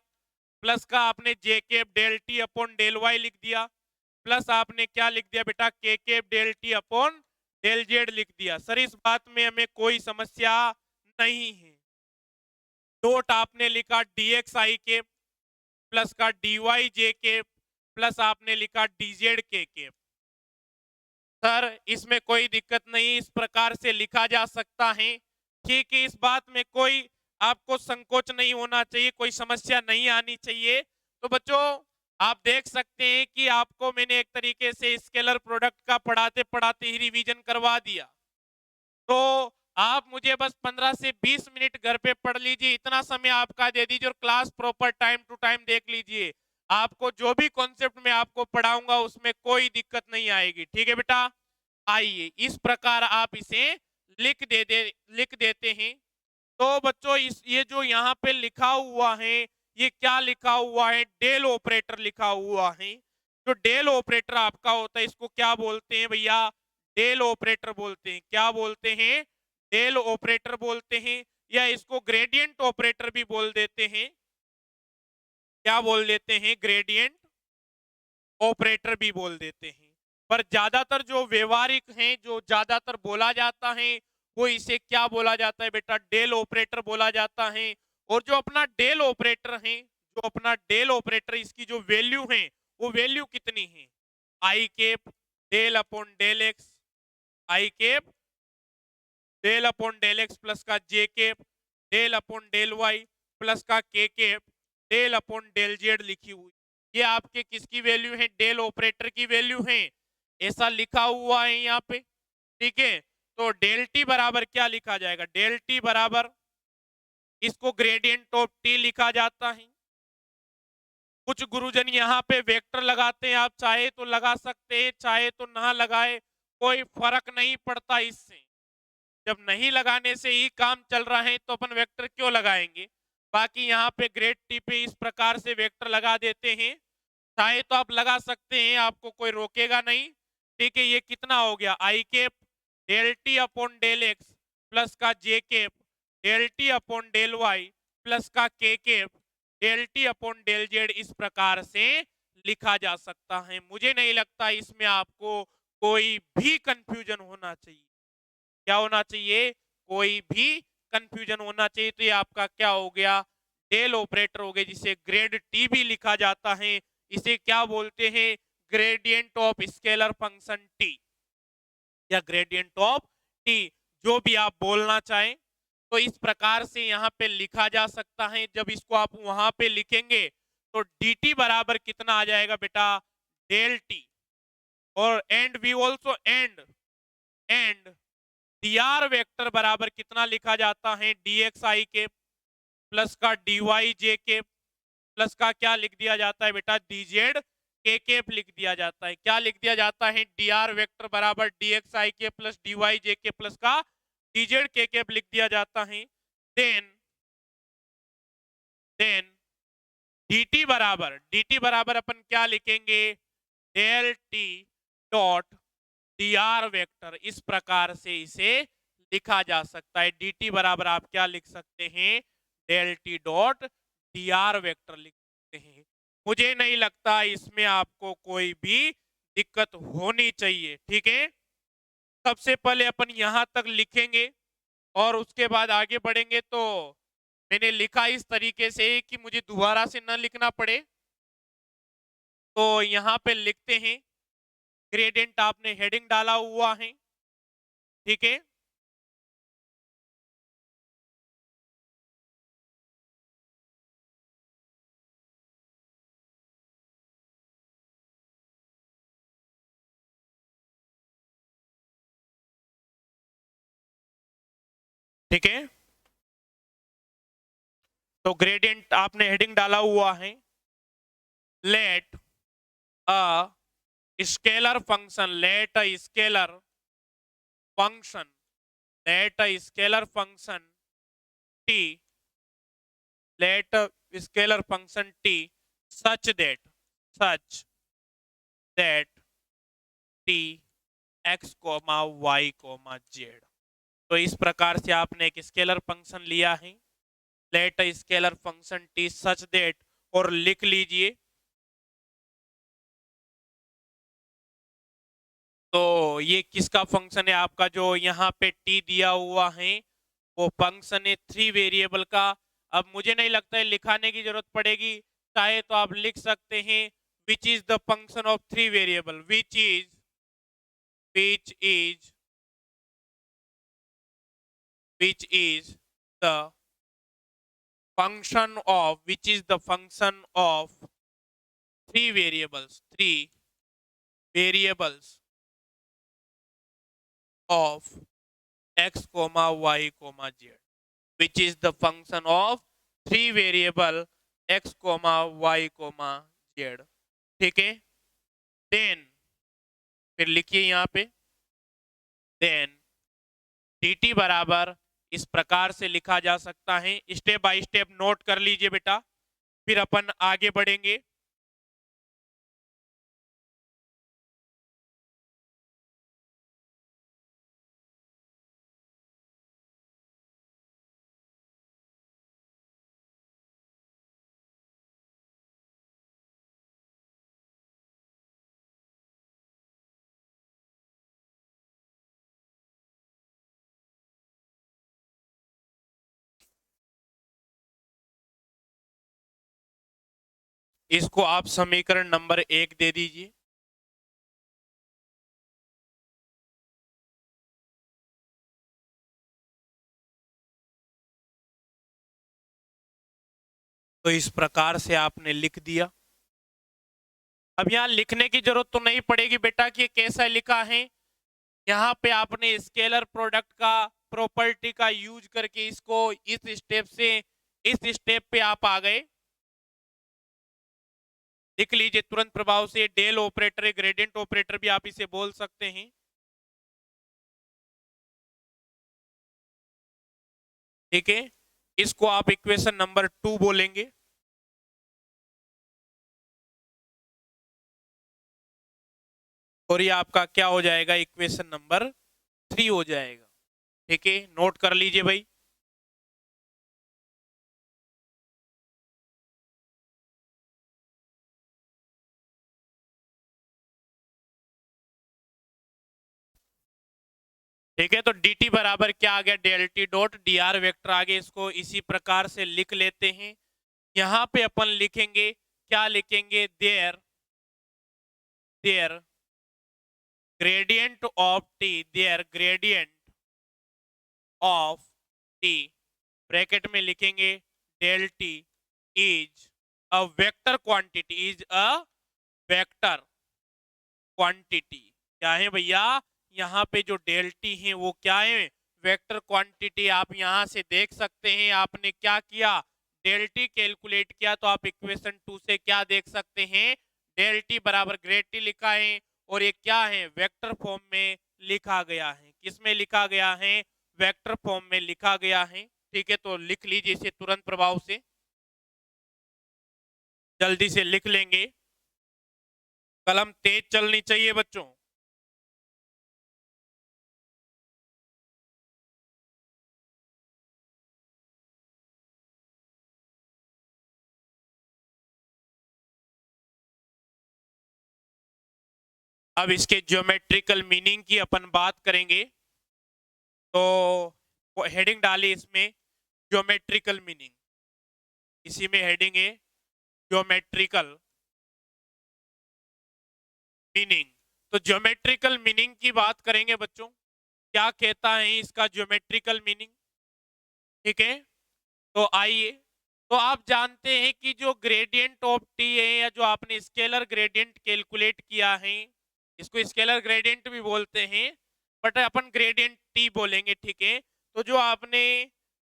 A: प्लस का आपने J cap del T upon del Y लिख दिया, प्लस आपने क्या लिख दिया बेटा, K cap del T upon del Z लिख दिया। सर इस बात में हमें कोई समस्या नहीं है। डॉट आपने लिखा डी एक्स आई के प्लस का डी वाई जे के प्लस आपने लिखा डी जेड के। सर इसमें कोई दिक्कत नहीं, इस प्रकार से लिखा जा सकता है। ठीक है, इस बात में कोई आपको संकोच नहीं होना चाहिए, कोई समस्या नहीं आनी चाहिए। तो बच्चों आप देख सकते हैं कि आपको मैंने एक तरीके से स्केलर प्रोडक्ट का पढ़ाते पढ़ाते ही रिवीजन करवा दिया। तो आप मुझे बस 15 से 20 मिनट घर पे पढ़ लीजिए, इतना समय आपका दे दीजिए और class proper time to time देख लीजिए। आपको जो भी कॉन्सेप्ट मैं आपको पढ़ाऊंगा उसमें कोई दिक्कत नहीं आएगी। ठीक है बेटा, आइए इस प्रकार आप इसे लिख देते हैं। तो बच्चों इस ये जो यहाँ पे लिखा हुआ है, ये क्या लिखा हुआ है, डेल ऑपरेटर लिखा हुआ है। जो डेल ऑपरेटर आपका होता है इसको क्या बोलते हैं भैया, डेल ऑपरेटर बोलते हैं। क्या बोलते हैं, डेल ऑपरेटर बोलते हैं, या इसको ग्रेडियंट ऑपरेटर भी बोल देते हैं। क्या बोल देते हैं, ग्रेडियंट ऑपरेटर भी बोल देते हैं। पर ज्यादातर जो व्यवहारिक हैं, जो ज्यादातर बोला जाता है वो इसे क्या बोला जाता है बेटा, डेल ऑपरेटर बोला जाता है। और जो अपना डेल ऑपरेटर है, जो अपना डेल ऑपरेटर, इसकी जो वैल्यू है वो वैल्यू कितनी है, I cap del upon del X, I cap del upon del x plus का जे cap del upon del Y plus का के cap del upon del Z लिखी हुई। ये आपके किसकी वैल्यू है, डेल ऑपरेटर की वैल्यू है, ऐसा लिखा हुआ है यहाँ पे। ठीक है, तो डेल टी बराबर क्या लिखा जाएगा, डेल टी बराबर इसको ग्रेडियंट ऑफ टी लिखा जाता है। कुछ गुरुजन यहाँ पे वेक्टर लगाते हैं, आप चाहे तो लगा सकते हैं चाहे तो ना लगाए, कोई फर्क नहीं पड़ता इससे। जब नहीं लगाने से ही काम चल रहा है तो अपन वेक्टर क्यों लगाएंगे। बाकी यहाँ पे ग्रेड टी पे इस प्रकार से वेक्टर लगा देते हैं। चाहे तो आप लगा सकते हैं, आपको कोई रोकेगा नहीं। ठीक है, ये कितना हो गया, i cap del T upon del x plus का j cap del T upon del Y plus का k cap del T upon del z, इस प्रकार से लिखा जा सकता है। मुझे नहीं लगता इसमें आपको कोई भी कंफ्यूजन होना चाहिए। क्या होना चाहिए, कोई भी कंफ्यूजन होना चाहिए। तो ये आपका क्या हो गया, डेल ऑपरेटर हो गया, जिसे ग्रेड टी भी लिखा जाता है। इसे क्या बोलते हैं, gradient of scalar function T या ग्रेडियंट ऑफ टी, जो भी आप बोलना चाहें। तो इस प्रकार से यहाँ पे लिखा जा सकता है। जब इसको आप वहां पे लिखेंगे तो डी टी बराबर कितना आ जाएगा बेटा, डेल टी, और and we also and d r vector बराबर कितना लिखा जाता है, डी एक्स आई के प्लस का डी वाई जे के प्लस का क्या लिख दिया जाता है बेटा, डी जेड के केप लिख दिया जाता है। क्या लिख दिया जाता है, डी आर वेक्टर बराबर डी एक्स आई के प्लस डी वाई जे के प्लस का डी जेड के केप लिख दिया जाता है। देन dt बराबर अपन क्या लिखेंगे, del t dot d r vector, इस प्रकार से इसे लिखा जा सकता है। dt बराबर आप क्या लिख सकते हैं, del t dot d r vector लिख सकते हैं। मुझे नहीं लगता इसमें आपको कोई भी दिक्कत होनी चाहिए। ठीक है, सबसे पहले अपन यहां तक लिखेंगे और उसके बाद आगे बढ़ेंगे। तो मैंने लिखा इस तरीके से कि मुझे दोबारा से न लिखना पड़े। तो यहाँ पे लिखते हैं, ग्रेडियंट आपने हेडिंग डाला हुआ है। ठीक है, ठीक है, तो ग्रेडियंट आपने हेडिंग डाला हुआ है, let a scalar function, function let a scalar function t let scalar function t such that t x comma y comma z. तो इस प्रकार से आपने एक स्केलर फंक्शन लिया है, let a scalar function t such that, और लिख लीजिए। तो ये किसका फंक्शन है, आपका जो यहाँ पे टी दिया हुआ है वो फंक्शन है थ्री वेरिएबल का। अब मुझे नहीं लगता है लिखाने की जरूरत पड़ेगी, चाहे तो आप लिख सकते हैं which is the function of three variable, which is which is the function of three variables of x comma y comma z, which is the function of three variable x comma y comma z। ठीक है, then फिर लिखिए यहाँ पे, then dt बराबर इस प्रकार से लिखा जा सकता है। स्टेप बाय स्टेप नोट कर लीजिए बेटा, फिर अपन आगे बढ़ेंगे। इसको आप समीकरण नंबर 1 दे दीजिए। तो इस प्रकार से आपने लिख दिया। अब यहाँ लिखने की जरूरत तो नहीं पड़ेगी बेटा कि कैसा लिखा है। यहाँ पे आपने स्केलर प्रोडक्ट का प्रॉपर्टी का यूज करके इसको इस स्टेप से इस स्टेप पे आप आ गए। लिख लीजिए तुरंत प्रभाव से, डेल ऑपरेटर, ग्रेडियंट ऑपरेटर भी आप इसे बोल सकते हैं। ठीक है, इसको आप इक्वेशन नंबर 2 बोलेंगे। और ये आपका क्या हो जाएगा, इक्वेशन नंबर 3 हो जाएगा। ठीक है, नोट कर लीजिए भाई। ठीक है, तो डी टी बराबर क्या आ गया, del t dot d r vector आ गया। इसको इसी प्रकार से लिख लेते हैं। यहाँ पे अपन लिखेंगे, क्या लिखेंगे, there there gradient of t, there gradient of t, bracket में लिखेंगे del t is a vector quantity, is a vector quantity. क्या है भैया, यहाँ पे जो डेल टी है वो क्या है, वेक्टर क्वांटिटी। आप यहाँ से देख सकते हैं, आपने क्या किया, डेल टी कैलकुलेट किया, तो आप इक्वेशन 2 से क्या देख सकते हैं, डेल टी बराबर ग्रेड टी लिखा है, और ये क्या है, वेक्टर फॉर्म में लिखा गया है। किस में लिखा गया है, वेक्टर फॉर्म में लिखा गया है। ठीक है, तो लिख लीजिए इसे तुरंत प्रभाव से, जल्दी से लिख लेंगे, कलम तेज चलनी चाहिए बच्चों। अब इसके ज्योमेट्रिकल मीनिंग की अपन बात करेंगे, तो हेडिंग डाली इसमें ज्योमेट्रिकल मीनिंग, इसी में हेडिंग है ज्योमेट्रिकल मीनिंग। तो ज्योमेट्रिकल मीनिंग की बात करेंगे बच्चों, क्या कहता है इसका ज्योमेट्रिकल मीनिंग। ठीक है, तो आइए, तो आप जानते हैं कि जो ग्रेडियंट ऑफ टी है, या जो आपने स्केलर ग्रेडियंट कैलकुलेट किया है, इसको स्केलर ग्रेडियंट भी बोलते हैं, बट अपन ग्रेडियंट टी बोलेंगे। ठीक है, तो जो आपने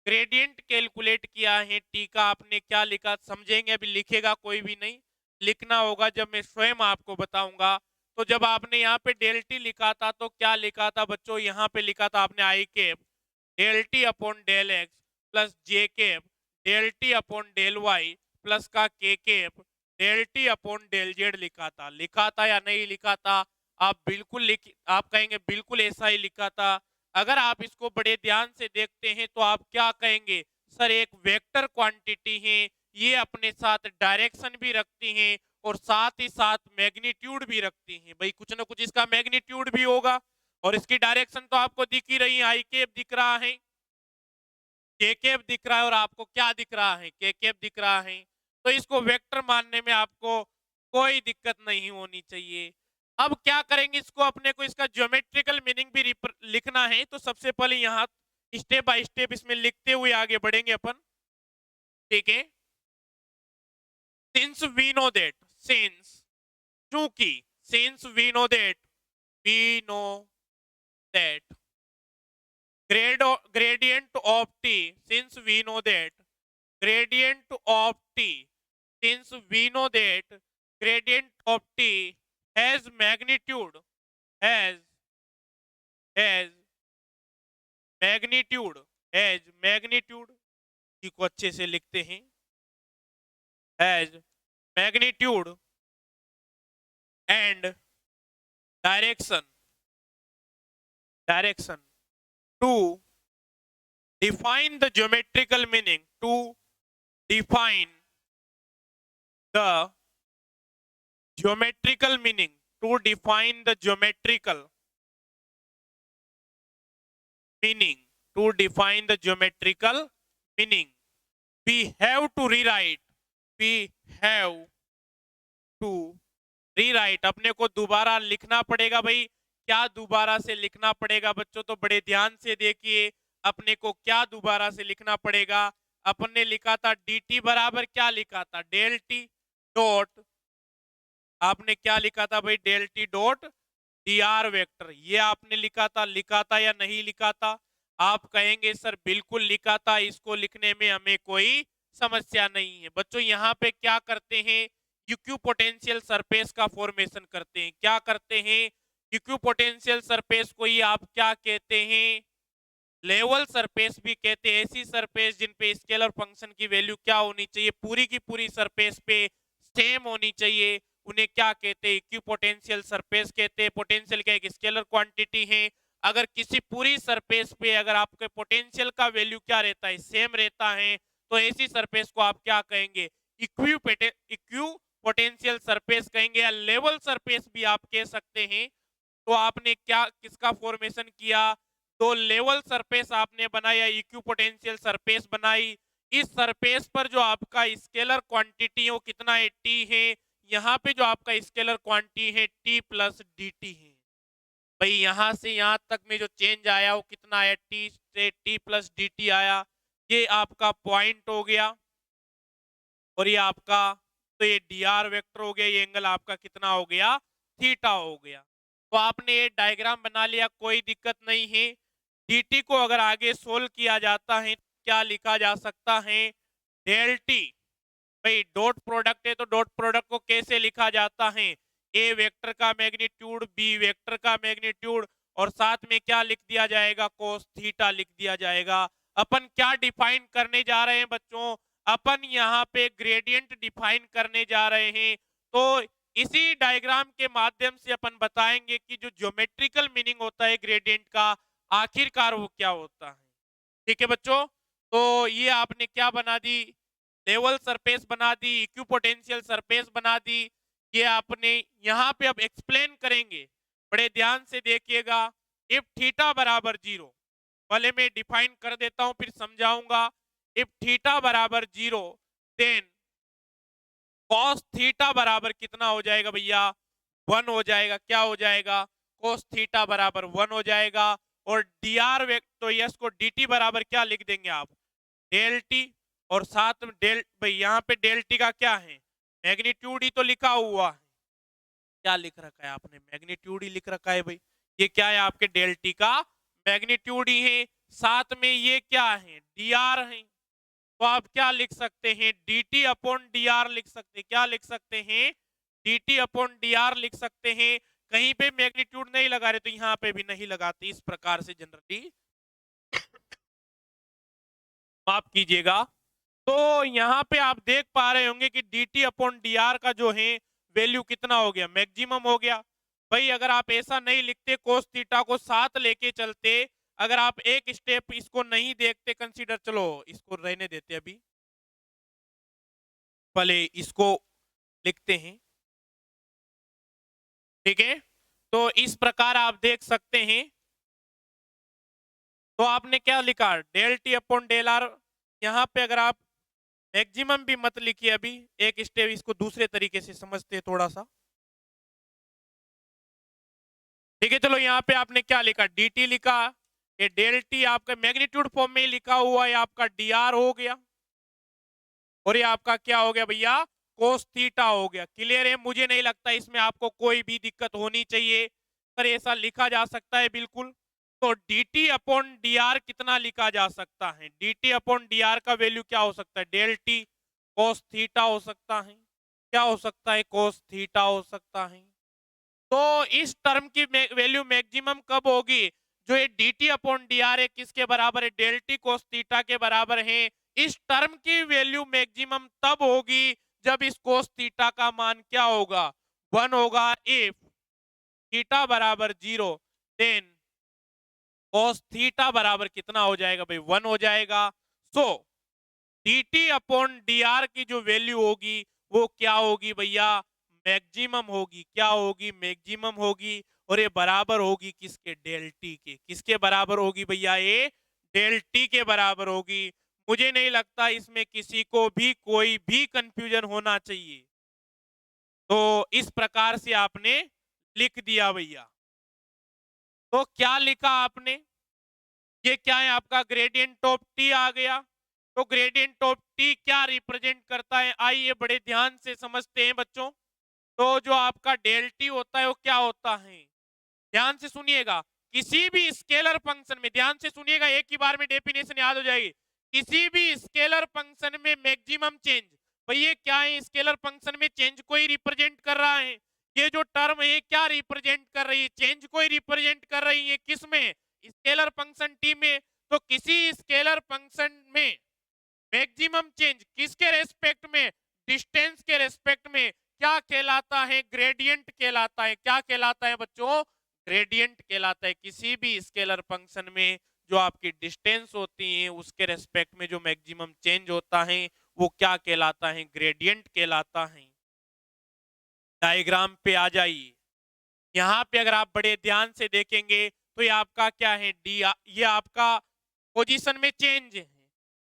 A: ग्रेडियंट कैलकुलेट किया है टी का, आपने क्या लिखा समझेंगे, अभी लिखेगा कोई भी नहीं, लिखना होगा जब मैं स्वयं आपको बताऊंगा। तो जब आपने यहाँ पे डेल टी लिखा था, तो क्या लिखा था बच्चों, यहाँ पे लिखा था आपने i cap del T upon del x plus j cap del T upon del Y plus का k cap del T upon del z लिखा था या नहीं लिखा था। आप बिल्कुल आप कहेंगे बिल्कुल ऐसा ही लिखा था। अगर आप इसको बड़े ध्यान से देखते हैं तो आप क्या कहेंगे, सर एक वेक्टर क्वांटिटी है, ये अपने साथ डायरेक्शन भी रखती हैं और साथ ही साथ मैग्नीट्यूड भी रखती हैं। भाई कुछ ना कुछ इसका मैग्नीट्यूड भी होगा, और इसकी डायरेक्शन तो आपको दिख ही रही है, आई कैप दिख रहा है, के कैप दिख रहा है, और आपको क्या दिख रहा है, के कैप दिख रहा है। तो इसको वेक्टर मानने में आपको कोई दिक्कत नहीं होनी चाहिए। अब क्या करेंगे, इसको अपने को इसका ज्योमेट्रिकल मीनिंग भी लिखना है, तो सबसे पहले यहाँ स्टेप बाय स्टेप इसमें लिखते हुए आगे बढ़ेंगे अपन। ठीक है, since we know that, since चूंकि, since we know that gradient of t, since we know that gradient of t, since we know that gradient of t has magnitude, has has magnitude, has magnitude, को अच्छे से लिखते हैं, has magnitude and direction, direction to define the geometrical meaning, to define the geometrical meaning, to define the geometrical meaning, to define the geometrical meaning, we have to rewrite, we have to rewrite, अपने को दोबारा लिखना पड़ेगा। भाई क्या दोबारा से लिखना पड़ेगा बच्चों, तो बड़े ध्यान से देखिए, अपने को क्या दोबारा से लिखना पड़ेगा। अपन ने लिखा था डी टी बराबर क्या लिखा था, डेल टी डॉट, आपने क्या लिखा था भाई, del t dot d r vector, ये आपने लिखा था या नहीं लिखा था। आप कहेंगे सर बिल्कुल लिखा था, इसको लिखने में हमें कोई समस्या नहीं है। बच्चों यहाँ पे क्या करते हैं, इक्विपोटेंशियल सरफेस का फॉर्मेशन करते हैं। क्या करते हैं, इक्विपोटेंशियल सरफेस को ही आप क्या कहते हैं, लेवल सरफेस भी कहते हैं। ऐसी सरफेस जिन पे स्केलर फंक्शन की वैल्यू क्या होनी चाहिए, पूरी की पूरी सरफेस पे सेम होनी चाहिए, उन्हें क्या कहते हैं, इक्विपोटेंशियल सरफेस कहते हैं। पोटेंशियल क्या एक स्केलर क्वांटिटी है। अगर किसी पूरी सरफेस पे अगर आपके पोटेंशियल का वैल्यू क्या रहता है, सेम रहता है, तो ऐसी सरफेस को आप क्या कहेंगे, इक्यू पोटेंशियल सरफेस कहेंगे, या लेवल सरफेस भी आप कह सकते हैं। तो आपने क्या किसका फॉर्मेशन किया, तो लेवल सरफेस आपने बनाया, इक्यू पोटेंशियल सरफेस बनाई। इस सरफेस पर जो आपका स्केलर क्वांटिटी है वो कितना है, टी है। यहाँ पे जो आपका स्केलर क्वांटिटी है टी प्लस डी टी है। भाई यहां से यहां तक में जो चेंज आया वो कितना आया, टी से टी प्लस डी टी आया। ये आपका पॉइंट हो गया, और ये आपका, तो ये डी आर वेक्टर हो गया, ये एंगल आपका कितना हो गया, थीटा हो गया। तो आपने ये डायग्राम बना लिया, कोई दिक्कत नहीं है। dt को अगर आगे सोल्व किया जाता है क्या लिखा जा सकता है, डेल टी। भाई डॉट प्रोडक्ट है तो डॉट प्रोडक्ट को कैसे लिखा जाता है, ए वेक्टर का मैग्नीट्यूड बी वेक्टर का मैग्नीट्यूड, और साथ में क्या लिख दिया जाएगा, कोस थीटा लिख दिया जाएगा। अपन क्या डिफाइन करने जा रहे हैं बच्चों, अपन यहाँ पे ग्रेडियंट डिफाइन करने जा रहे हैं। तो इसी डायग्राम के माध्यम से अपन बताएंगे कि जो ज्योमेट्रिकल मीनिंग होता है ग्रेडियंट का, आखिरकार वो क्या होता है। ठीक है बच्चों, तो ये आपने क्या बना दी, लेवल सरफेस बना दी, इक्विपोटेंशियल सरफेस बना दी। ये आपने यहाँ पे अब एक्सप्लेन करेंगे, बड़े ध्यान से देखिएगा। इफ थीटा बराबर 0, पहले मैं डिफाइन कर देता हूं फिर समझाऊंगा। इफ थीटा बराबर 0, देन कॉस थीटा बराबर कितना हो जाएगा भैया, 1 हो जाएगा। क्या हो जाएगा, कॉस थीटा बराबर 1 हो जाएगा। और डी आर तो यस को डी टी बराबर क्या लिख देंगे आप, डेल टी। और साथ में डेल, भाई यहाँ पे डेल टी का क्या है, मैग्नीट्यूड ही तो लिखा हुआ है। क्या लिख रखा है आपने, मैग्नीट्यूड ही लिख रखा है भाई। ये क्या है आपके डेल टी का मैग्नीट्यूड ही है। साथ में ये क्या है, डी आर है। तो आप क्या लिख सकते हैं, D t upon d are लिख सकते हैं। क्या लिख सकते हैं, D t upon d are लिख सकते हैं। कहीं पे मैग्नीट्यूड नहीं लगा रहे तो यहाँ पे भी नहीं लगाते। इस प्रकार से जनरली माफ कीजिएगा। तो यहाँ पे आप देख पा रहे होंगे कि D t upon d are का जो है वैल्यू कितना हो गया, मैक्सिमम हो गया। भाई अगर आप ऐसा नहीं लिखते, कोस थीटा को साथ लेके चलते, अगर आप एक स्टेप इसको नहीं देखते कंसीडर, चलो इसको रहने देते अभी, पहले इसको लिखते हैं। ठीक है, तो इस प्रकार आप देख सकते हैं। तो आपने क्या लिखा, del T upon del r. यहाँ पे अगर आप मैक्सिमम भी मत लिखिए, अभी एक स्टेप इसको दूसरे तरीके से समझते हैं थोड़ा सा। ठीक है, चलो यहाँ पे आपने क्या लिखा, डी टी लिखा, ये डेल टी आपका मैग्नीट्यूड फॉर्म में लिखा हुआ है, आपका डी आर हो गया, और ये आपका क्या हो गया भैया, कोस थीटा हो गया। क्लियर है, मुझे नहीं लगता इसमें आपको कोई भी दिक्कत होनी चाहिए, पर ऐसा लिखा जा सकता है बिल्कुल। तो D t upon d are कितना लिखा जा सकता है, D t upon d are का वैल्यू क्या हो सकता है, डेल टी कोस थीटा हो सकता है। क्या हो सकता है, कोस थीटा हो सकता है। तो इस टर्म की वैल्यू मैक्सिमम कब होगी, जो ये D t upon d are है किसके बराबर है, डेल टी कोस थीटा के बराबर है। इस टर्म की वैल्यू मैक्सिमम तब होगी जब इस कोस थीटा का मान क्या होगा, 1 होगा। इफ थीटा बराबर 0, देन कोस थीटा बराबर कितना हो जाएगा भाई, 1 हो जाएगा। So d t upon d r की जो वैल्यू होगी वो क्या होगी भैया, मैक्सिमम होगी। क्या होगी, मैक्सिमम होगी। और ये बराबर होगी किसके, डेल टी के। किसके बराबर होगी भैया, ये डेल टी के बराबर होगी। मुझे नहीं लगता इसमें किसी को भी कोई भी कंफ्यूजन होना चाहिए। तो इस प्रकार से आपने लिख दिया भैया। तो क्या लिखा आपने, ये क्या है आपका ग्रेडियंट ऑफ टी आ गया। तो ग्रेडियंट ऑफ टी क्या रिप्रेजेंट करता है, आइए बड़े ध्यान से समझते हैं बच्चों। तो जो आपका डेल टी होता है वो क्या होता है, ध्यान से सुनिएगा। किसी भी स्केलर फंक्शन में, ध्यान से सुनिएगा, एक ही बार में डेफिनेशन याद हो जाएगी। किसी भी स्केलर फंक्शन में मैक्सिमम चेंज, भाई ये क्या है, स्केलर फंक्शन में चेंज को ही रिप्रेजेंट कर रहा है। ये जो टर्म है क्या रिप्रेजेंट कर रही है, चेंज को ही रिप्रेजेंट कर रही है। किस में, स्केलर फंक्शन टी में। तो किसी स्केलर फंक्शन में मैक्सिमम चेंज किसके रेस्पेक्ट में, डिस्टेंस के रेस्पेक्ट में क्या कहलाता है? ग्रेडियंट कहलाता है। क्या कहलाता है बच्चों? ग्रेडियंट कहलाता है। किसी भी स्केलर फंक्शन में जो आपकी डिस्टेंस होती है उसके रेस्पेक्ट में जो मैक्सिमम चेंज होता है वो क्या कहलाता है? ग्रेडियंट कहलाता है। डायग्राम पे आ जाइए। यहाँ पे अगर आप बड़े ध्यान से देखेंगे तो ये आपका क्या है? डी। ये आपका पोजीशन में चेंज है।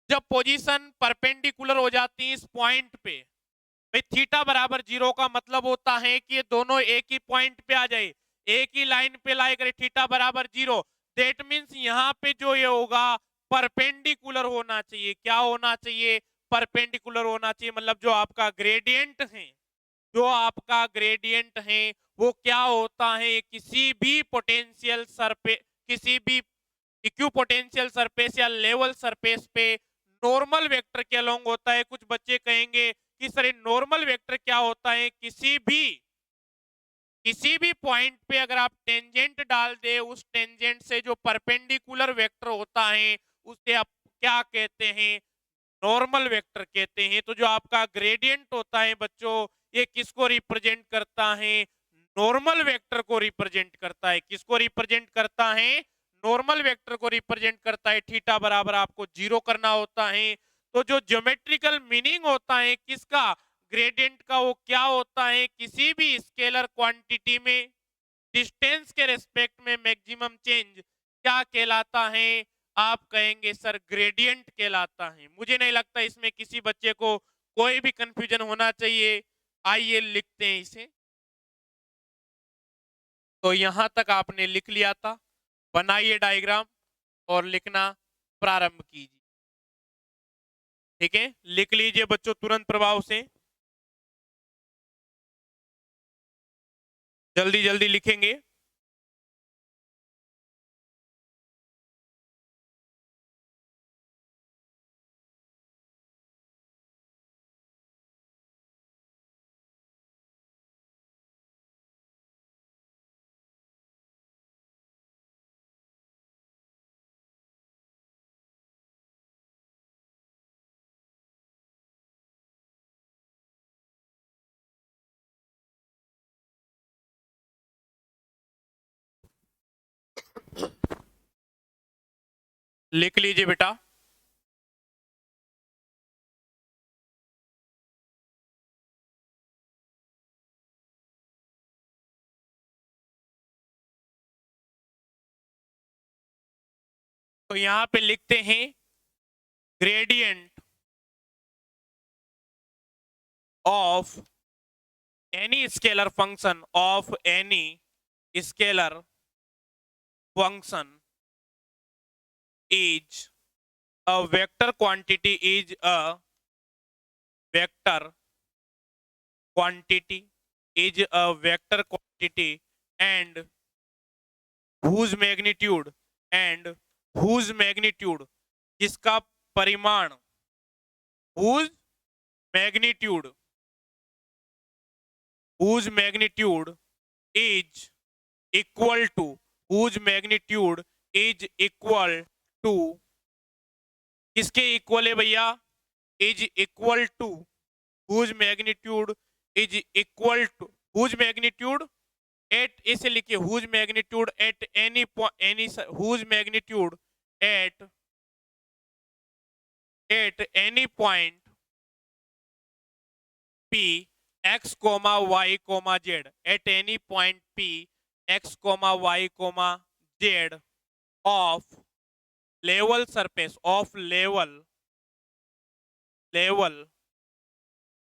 A: जब पोजीशन परपेंडिकुलर हो जाती है इस पॉइंट पे, भाई थीटा बराबर 0 का मतलब होता है कि ये दोनों एक ही पॉइंट पे आ जाए, एक ही लाइन पे लाए करे थीटा बराबर 0। दैट मीन्स यहाँ पे जो ये होगा परपेंडिकुलर होना चाहिए। क्या होना चाहिए? परपेंडिकुलर होना चाहिए। मतलब जो आपका ग्रेडियंट है, जो आपका ग्रेडियंट है वो क्या होता है? किसी भी पोटेंशियल सरफेस, किसी भी इक्विपोटेंशियल सरफेस या लेवल सरफेस पे नॉर्मल वेक्टर के अलोंग होता है। कुछ बच्चे कहेंगे कि सर नॉर्मल वेक्टर क्या होता है? किसी भी पॉइंट पे अगर आप टेंजेंट डाल दे, उस टेंजेंट से जो परपेंडिकुलर वेक्टर होता है उसे आप क्या कहते हैं? नॉर्मल वेक्टर कहते हैं। तो जो आपका ग्रेडियंट होता है बच्चों, ये किसको रिप्रेजेंट करता है? नॉर्मल वेक्टर को रिप्रेजेंट करता है। किसको रिप्रेजेंट करता है? नॉर्मल वेक्टर को रिप्रेजेंट करता है। थीटा बराबर आपको 0 करना होता है। तो जो ज्योमेट्रिकल मीनिंग होता है किसका? ग्रेडियंट का, वो क्या होता है? किसी भी स्केलर क्वांटिटी में डिस्टेंस के रेस्पेक्ट में मैक्सिमम चेंज क्या कहलाता है? आप कहेंगे सर ग्रेडियंट कहलाता है। मुझे नहीं लगता इसमें किसी बच्चे को कोई भी कंफ्यूजन होना चाहिए। आइए लिखते हैं इसे। तो यहां तक आपने लिख लिया था। बनाइए डायग्राम और लिखना प्रारंभ कीजिए। ठीक है, लिख लीजिए बच्चों तुरंत प्रभाव से। जल्दी जल्दी लिखेंगे। लिख लीजिए बेटा। तो यहां पे लिखते हैं gradient of any scalar function of any scalar function is a vector quantity, is a vector quantity, is a vector quantity, and whose magnitude, and whose magnitude, जिसका परिमाण, whose magnitude, whose magnitude is equal to, whose magnitude is equal to, किसके equal है भैया? Is equal to, whose magnitude is equal to, whose magnitude at, इसे लिखिए whose magnitude at any point, any, whose magnitude at any point p x comma y comma z, at any point p x comma y comma z of level surface, of level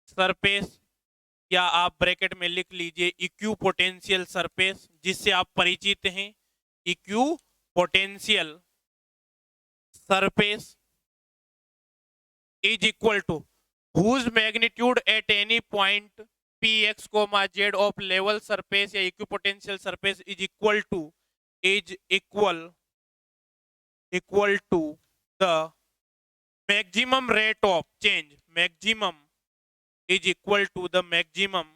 A: surface, या आप bracket में लिख लीजिए इक्यू potential surface, जिससे आप परिचित हैं। Equipotential surface is equal to whose magnitude at any point P x comma z of level surface या equipotential surface is equal to, is equal to the maximum rate of change, maximum is equal to the maximum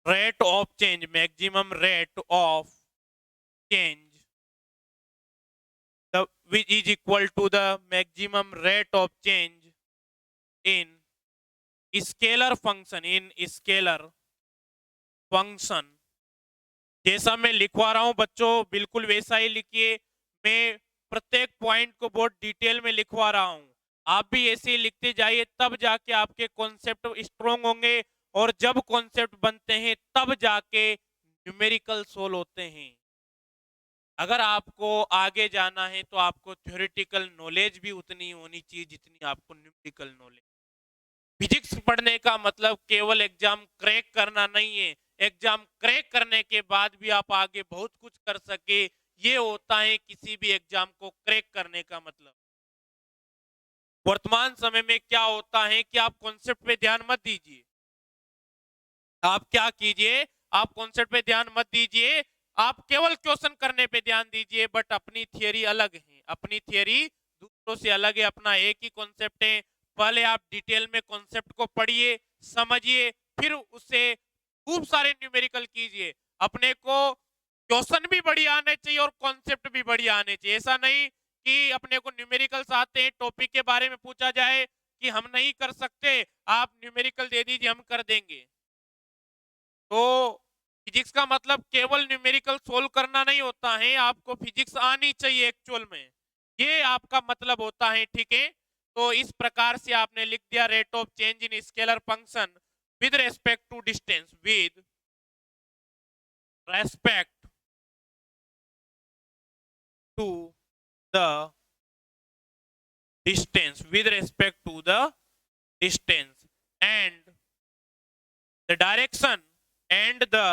A: rate of change, maximum rate of change, the which is equal to the maximum rate of change in scalar function, in scalar function जैसा मैं लिखवा रहा हूं बच्चों बिल्कुल वैसा ही लिखिए। मैं प्रत्येक पॉइंट को बहुत डिटेल में लिखवा रहा हूं, आप भी ऐसे ही लिखते जाइए, तब जाके आपके कॉन्सेप्ट स्ट्रोंग होंगे। और जब कॉन्सेप्ट बनते हैं तब जाके न्यूमेरिकल सोल्व होते हैं। अगर आपको आगे जाना है तो आपको थ्योरेटिकल नॉलेज भी उतनी होनी चाहिए जितनी आपको न्यूमेरिकल नॉलेज। फिजिक्स पढ़ने का मतलब केवल एग्जाम क्रैक करना नहीं है, एग्जाम क्रैक करने के बाद भी आप आगे बहुत कुछ कर सके, ये होता है किसी भी एग्जाम को क्रैक करने का मतलब। वर्तमान समय में क्या होता है कि आप कॉन्सेप्ट पे ध्यान मत दीजिए, आप क्या कीजिए, आप कॉन्सेप्ट पे ध्यान मत दीजिए, आप केवल क्वेश्चन करने पे ध्यान दीजिए। बट अपनी थियरी अलग है, अपनी थियरी दूसरों से अलग है, अपना एक ही कॉन्सेप्ट है। पहले आप डिटेल में कॉन्सेप्ट को पढ़िए, समझिए, फिर उससे खूब सारे न्यूमेरिकल कीजिए। अपने को क्वेश्चन भी बढ़िया आने चाहिए और कॉन्सेप्ट भी बढ़िया आने चाहिए। ऐसा नहीं कि अपने को न्यूमेरिकल्स आते हैं, टॉपिक के बारे में पूछा जाए कि हम नहीं कर सकते, आप न्यूमेरिकल दे दीजिए हम कर देंगे। तो फिजिक्स का मतलब केवल न्यूमेरिकल सोल्व करना नहीं होता है, आपको फिजिक्स आनी चाहिए एक्चुअल में, ये आपका मतलब होता है, ठीक है। तो इस प्रकार से आपने लिख दिया rate of change in scalar function with respect to distance, with respect to the distance, with respect to the distance and the direction and the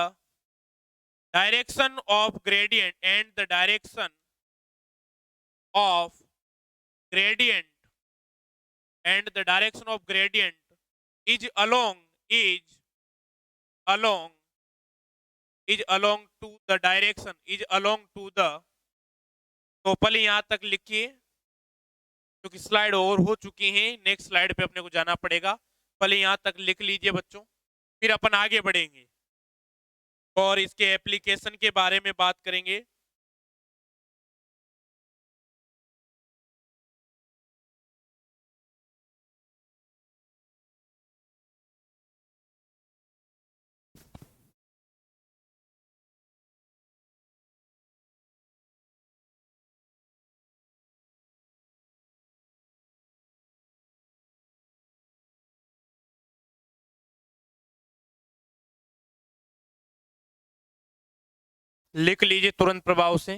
A: direction of gradient and the direction of gradient and the direction of gradient is along is along is along to the direction is along to the। तो पहले यहां तक लिखिए क्योंकि slide over हो चुकी है, next slide पे अपने को जाना पड़ेगा। पहले यहां तक लिख लीजिए बच्चों, फिर अपन आगे बढ़ेंगे और इसके एप्लीकेशन के बारे में बात करेंगे। लिख लीजिए तुरंत प्रभाव से।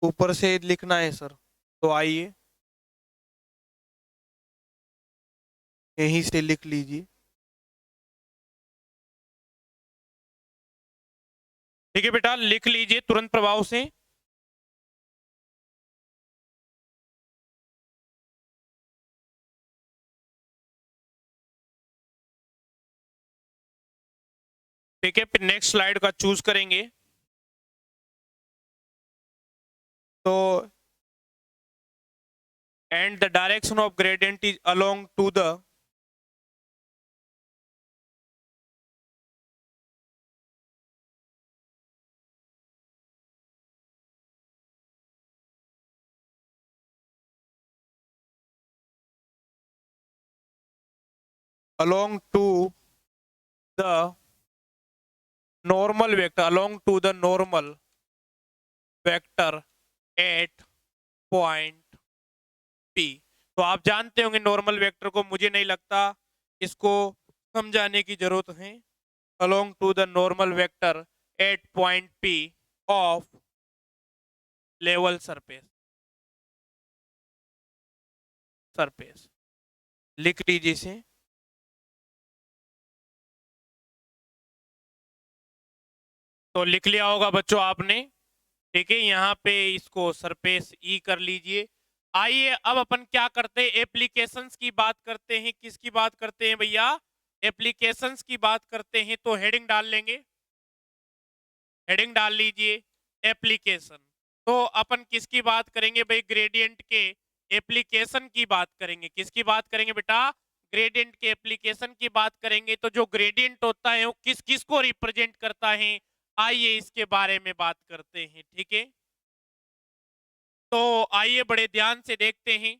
A: ऊपर से लिखना है सर, तो आइए यहीं से लिख लीजिए। ठीक है बेटा, लिख लीजिए तुरंत प्रभाव से। ठीक है, फिर नेक्स्ट स्लाइड का चूज करेंगे। तो and the direction of gradient is along to the along to the normal vector, along to the normal vector at point P। तो आप जानते होंगे नॉर्मल वेक्टर को, मुझे नहीं लगता इसको समझाने की जरूरत है। along to the normal vector at point P of level surface, surface लिख लीजिए इसे। तो लिख लिया होगा बच्चों आपने, ठीक है। यहाँ पे इसको सरफेस ई कर लीजिए। आइए अब अपन क्या करते हैं, एप्लीकेशंस की बात करते हैं। किसकी बात करते हैं भैया, एप्लीकेशंस की बात करते हैं। तो हेडिंग डाल लेंगे, हेडिंग डाल लीजिए एप्लीकेशन। तो अपन किसकी बात करेंगे भाई, ग्रेडियंट के एप्लीकेशन की बात करेंगे। किसकी बात करेंगे बेटा, ग्रेडियंट के एप्लीकेशन की बात करेंगे। तो जो ग्रेडियंट होता है वो किस किस को रिप्रेजेंट करता है, आइए इसके बारे में बात करते हैं, ठीक है। तो आइए बड़े ध्यान से देखते हैं,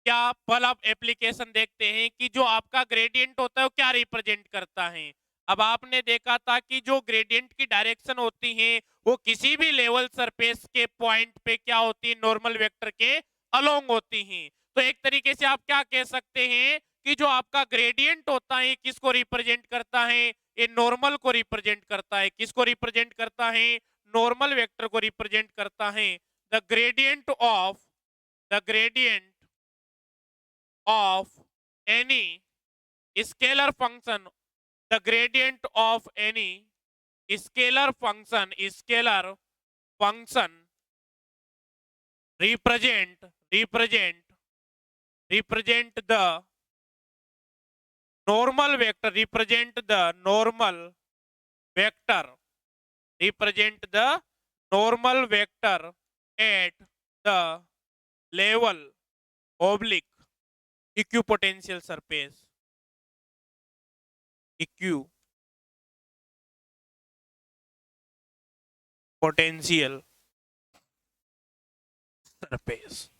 A: क्या पल आप एप्लीकेशन देखते हैं कि जो आपका ग्रेडियंट होता है वो क्या रिप्रेजेंट करता है। अब आपने देखा था कि जो ग्रेडियंट की डायरेक्शन होती है वो किसी भी लेवल सरफेस के पॉइंट पे क्या होती है, नॉर्मल वेक्टर के अलोंग होती हैं। तो एक तरीके से आप क्या कह सकते हैं कि जो आपका ग्रेडियंट होता है किसको रिप्रेजेंट करता है, ये नॉर्मल को रिप्रेजेंट करता है। किसको रिप्रेजेंट करता है, नॉर्मल वेक्टर को रिप्रेजेंट करता है। The gradient of any scalar function, the gradient of any scalar function represent the normal vector, represent the normal vector at the level oblique equipotential surface, equipotential surface.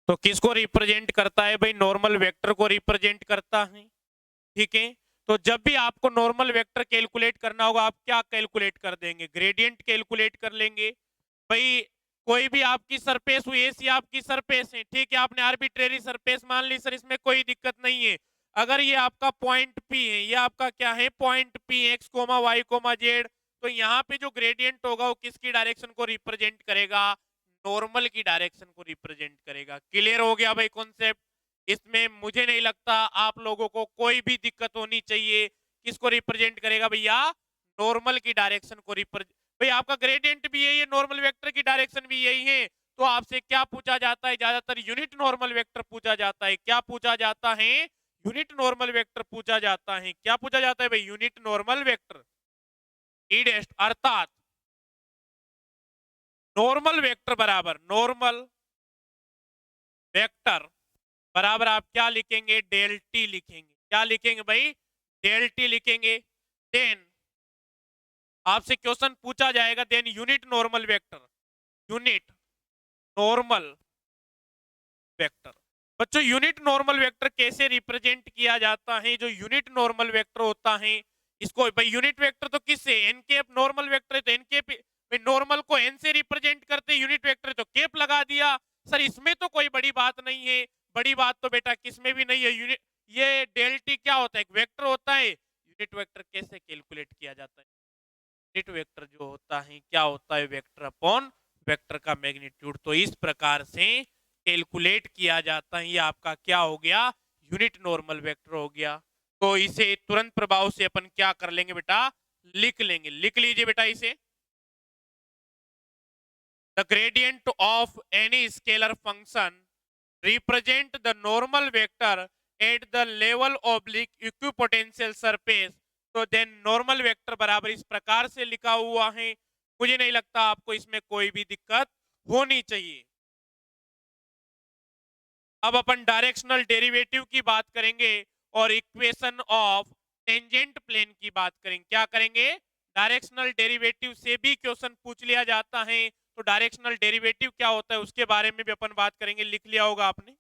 A: तो किसको represent करता है भाई, normal vector को represent करता है, ठीक है। तो जब भी आपको नॉर्मल वेक्टर कैलकुलेट करना होगा, आप क्या कैलकुलेट कर देंगे, ग्रेडियंट कैलकुलेट कर लेंगे भाई। कोई भी आपकी सरफेस हुई, ऐसी आपकी सरफेस है, ठीक है, आपने आर्बिट्रेरी सरफेस मान ली, सर इसमें कोई दिक्कत नहीं है। अगर ये आपका पॉइंट पी है, ये आपका क्या है, point P, x comma y comma z, तो यहाँ पे जो ग्रेडियंट होगा वो किसकी डायरेक्शन को रिप्रेजेंट करेगा, नॉर्मल की डायरेक्शन को रिप्रेजेंट करेगा। क्लियर हो गया भाई कॉन्सेप्ट। इसमें मुझे नहीं लगता आप लोगों को कोई भी दिक्कत होनी चाहिए। किसको रिप्रेजेंट करेगा भैया, नॉर्मल की डायरेक्शन को रिप्रेजेंट। भाई आपका ग्रेडियंट भी यही है, नॉर्मल वेक्टर की डायरेक्शन भी यही है, तो आपसे क्या पूछा जाता है, ज्यादातर यूनिट नॉर्मल वेक्टर पूछा जाता है। क्या पूछा जाता है, यूनिट नॉर्मल वेक्टर पूछा जाता है। क्या पूछा जाता है भाई, यूनिट नॉर्मल वेक्टर ईडेस्ट, अर्थात नॉर्मल वेक्टर बराबर नॉर्मल वेक्टर बराबर आप क्या लिखेंगे, डेल टी लिखेंगे। क्या लिखेंगे भाई, डेल टी लिखेंगे। देन आपसे क्वेश्चन पूछा जाएगा, then unit normal vector, unit normal vector. बच्चों यूनिट नॉर्मल वेक्टर कैसे रिप्रेजेंट किया जाता है, जो यूनिट नॉर्मल वेक्टर होता है इसको भाई, यूनिट वेक्टर तो किससे, एन केप नॉर्मल वेक्टर है तो एन केप, नॉर्मल को एन से रिप्रेजेंट करते, यूनिट वेक्टर तो केप लगा दिया। सर इसमें तो कोई बड़ी बात नहीं है, बड़ी बात तो बेटा किसमें भी नहीं है। यूनिट, ये डेल टी क्या होता है, एक वेक्टर होता है। यूनिट वेक्टर कैसे कैलकुलेट किया जाता है, यूनिट वेक्टर जो होता है क्या होता है, वेक्टर अपॉन वेक्टर का मैग्नीट्यूड। तो इस प्रकार से कैलकुलेट किया जाता है। ये आपका क्या हो गया, यूनिट नॉर्मल वेक्टर हो गया। तो इसे तुरंत प्रभाव से अपन क्या कर लेंगे बेटा, लिख लेंगे। लिख लीजिए बेटा इसे, the gradient of any scalar function represent the normal vector at the level oblique equipotential surface. तो देन नॉर्मल वेक्टर बराबर इस प्रकार से लिखा हुआ है। मुझे नहीं लगता आपको इसमें कोई भी दिक्कत होनी चाहिए। अब अपन डायरेक्शनल डेरिवेटिव की बात करेंगे और इक्वेशन ऑफ टेंजेंट प्लेन की बात करेंगे। क्या करेंगे, डायरेक्शनल डेरिवेटिव से भी क्वेश्चन पूछ लिया जाता है, तो डायरेक्शनल डेरिवेटिव क्या होता है उसके बारे में भी अपन बात करेंगे। लिख लिया होगा आपने।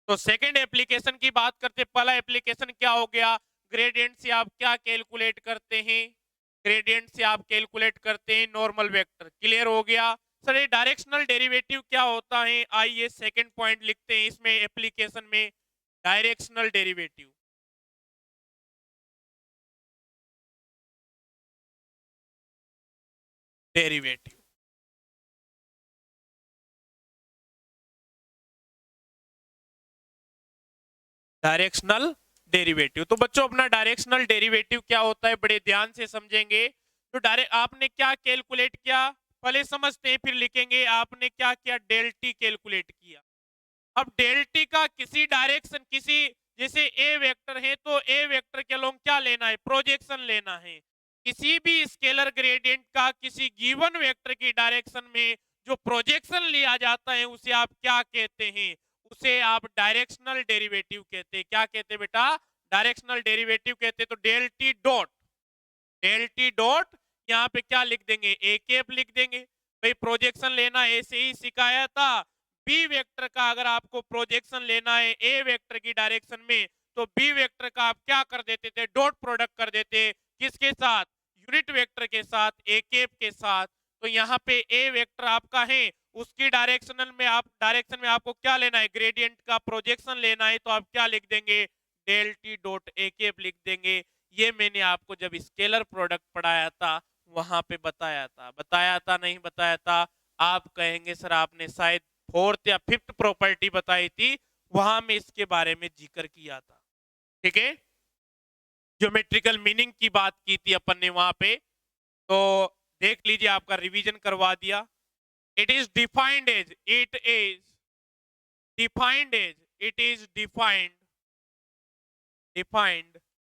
A: तो सेकंड एप्लीकेशन की बात करते, पहला एप्लीकेशन क्या हो गया, ग्रेडियंट से आप क्या कैलकुलेट करते हैं, ग्रेडियंट से आप कैलकुलेट करते हैं नॉर्मल वेक्टर। क्लियर हो गया। सर ये डायरेक्शनल डेरिवेटिव क्या होता है, आइए सेकंड पॉइंट लिखते हैं इसमें एप्लीकेशन में, directional derivative. Derivative directional derivative. तो बच्चों अपना डायरेक्शनल डेरिवेटिव क्या होता है बड़े ध्यान से समझेंगे। तो डायरेक्ट आपने क्या कैलकुलेट किया, पहले समझते हैं फिर लिखेंगे। आपने क्या किया, डेल टी कैलकुलेट किया। अब डेल टी का किसी डायरेक्शन, किसी जैसे ए वेक्टर है तो ए वेक्टर के अलोंग क्या लेना है, प्रोजेक्शन लेना है। किसी भी स्केलर ग्रेडियंट का किसी गिवन वेक्टर की डायरेक्शन में जो प्रोजेक्शन लिया जाता है उसे आप क्या कहते हैं, उसे आप डायरेक्शनल डेरिवेटिव कहते हैं। क्या कहते हैं बेटा, डायरेक्शनल डेरिवेटिव कहते हैं। तो del t dot, del t dot, यहाँ पे क्या लिख देंगे, ए कैप लिख देंगे। भाई प्रोजेक्शन लेना ऐसे ही सिखाया था, बी वेक्टर का अगर आपको प्रोजेक्शन लेना है ए वेक्टर की डायरेक्शन में, तो बी वेक्टर का आप क्या कर देते थे, डॉट प्रोडक्ट कर देते, किसके साथ, यूनिट वेक्टर के साथ, ए कैप के साथ। तो यहाँ पे ए वेक्टर आपका है, उसकी डायरेक्शन में आपको क्या लेना है, ग्रेडियंट का प्रोजेक्शन लेना है, तो आप क्या लिख देंगे, del t dot a cap लिख देंगे। ये मैंने आपको जब स्केलर प्रोडक्ट पढ़ाया था वहां पे बताया था नहीं बताया था, आप कहेंगे सर आपने शायद फोर्थ या फिफ्थ प्रॉपर्टी बताई थी, वहां में इसके बारे में जिक्र किया था। ठीक है, ज्योमेट्रिकल मीनिंग की बात की थी अपन ने वहां पे, तो देख लीजिए, आपका रिवीजन करवा दिया। It is defined as it is defined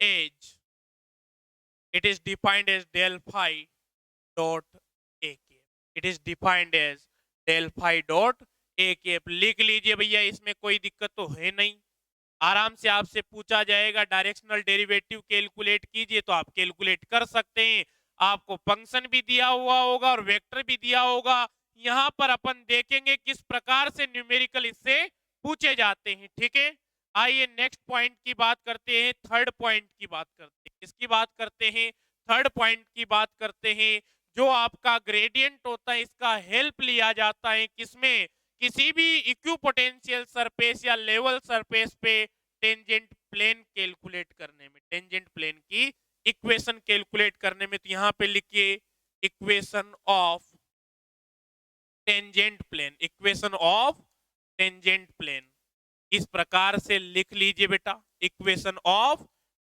A: as it is defined as del phi dot a cap। it is defined as del phi dot a cap। लिख लीजिए भैया, इसमें कोई दिक्कत तो है नहीं, आराम से आपसे पूछा जाएगा डायरेक्शनल डेरिवेटिव कैलकुलेट कीजिए, तो आप कैलकुलेट कर सकते हैं। आपको फंक्शन भी दिया हुआ होगा और वेक्टर भी दिया होगा। यहां पर अपन देखेंगे किस प्रकार से न्यूमेरिकल इससे पूछे जाते हैं। ठीक है, आइए नेक्स्ट पॉइंट की बात करते हैं, थर्ड पॉइंट की बात करते हैं। किसकी बात करते हैं, थर्ड पॉइंट की बात करते हैं। जो आपका ग्रेडियंट होता है, इसका हेल्प लिया जाता है किसमें, किसी भी इक्विपोटेंशियल सरफेस या लेवल सरफेस पे टेंजेंट प्लेन कैलकुलेट करने में, टेंजेंट प्लेन की इक्वेशन कैलकुलेट करने में। तो यहां पे लिखिए equation of tangent plane, equation of tangent plane, इस प्रकार से लिख लीजिए बेटा, इक्वेशन ऑफ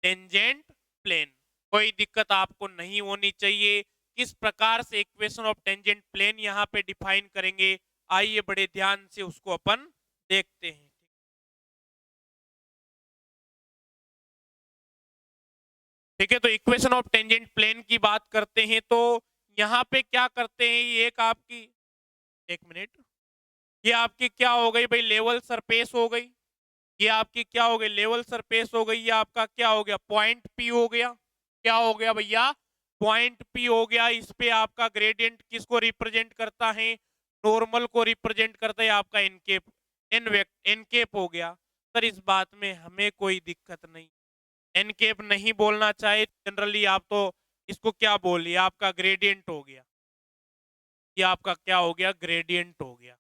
A: टेंजेंट प्लेन। कोई दिक्कत आपको नहीं होनी चाहिए। किस प्रकार से इक्वेशन ऑफ टेंजेंट प्लेन यहाँ पे डिफाइन करेंगे, आइए बड़े ध्यान से उसको अपन देखते हैं। ठीक है, तो इक्वेशन ऑफ टेंजेंट प्लेन की बात करते हैं, तो यहाँ पे क्या करते हैं, ये एक आपकी, एक मिनट, ये आपकी क्या हो गई भाई, लेवल सरफेस हो गई। ये आपकी क्या हो गई, लेवल सरफेस हो गई। ये आपका क्या हो गया, पॉइंट पी हो गया। क्या हो गया भैया, पॉइंट पी हो गया। इस पे आपका ग्रेडियंट किसको रिप्रेजेंट करता है, नॉर्मल को रिप्रेजेंट करता है आपका एनकेप, एनकेप हो गया। सर इस बात में हमें कोई दिक्कत नहीं, एनकेप नहीं बोलना चाहे जनरली आप तो इसको क्या बोलिए, आपका ग्रेडियंट हो गया। ये आपका क्या हो गया, ग्रेडियंट हो गया।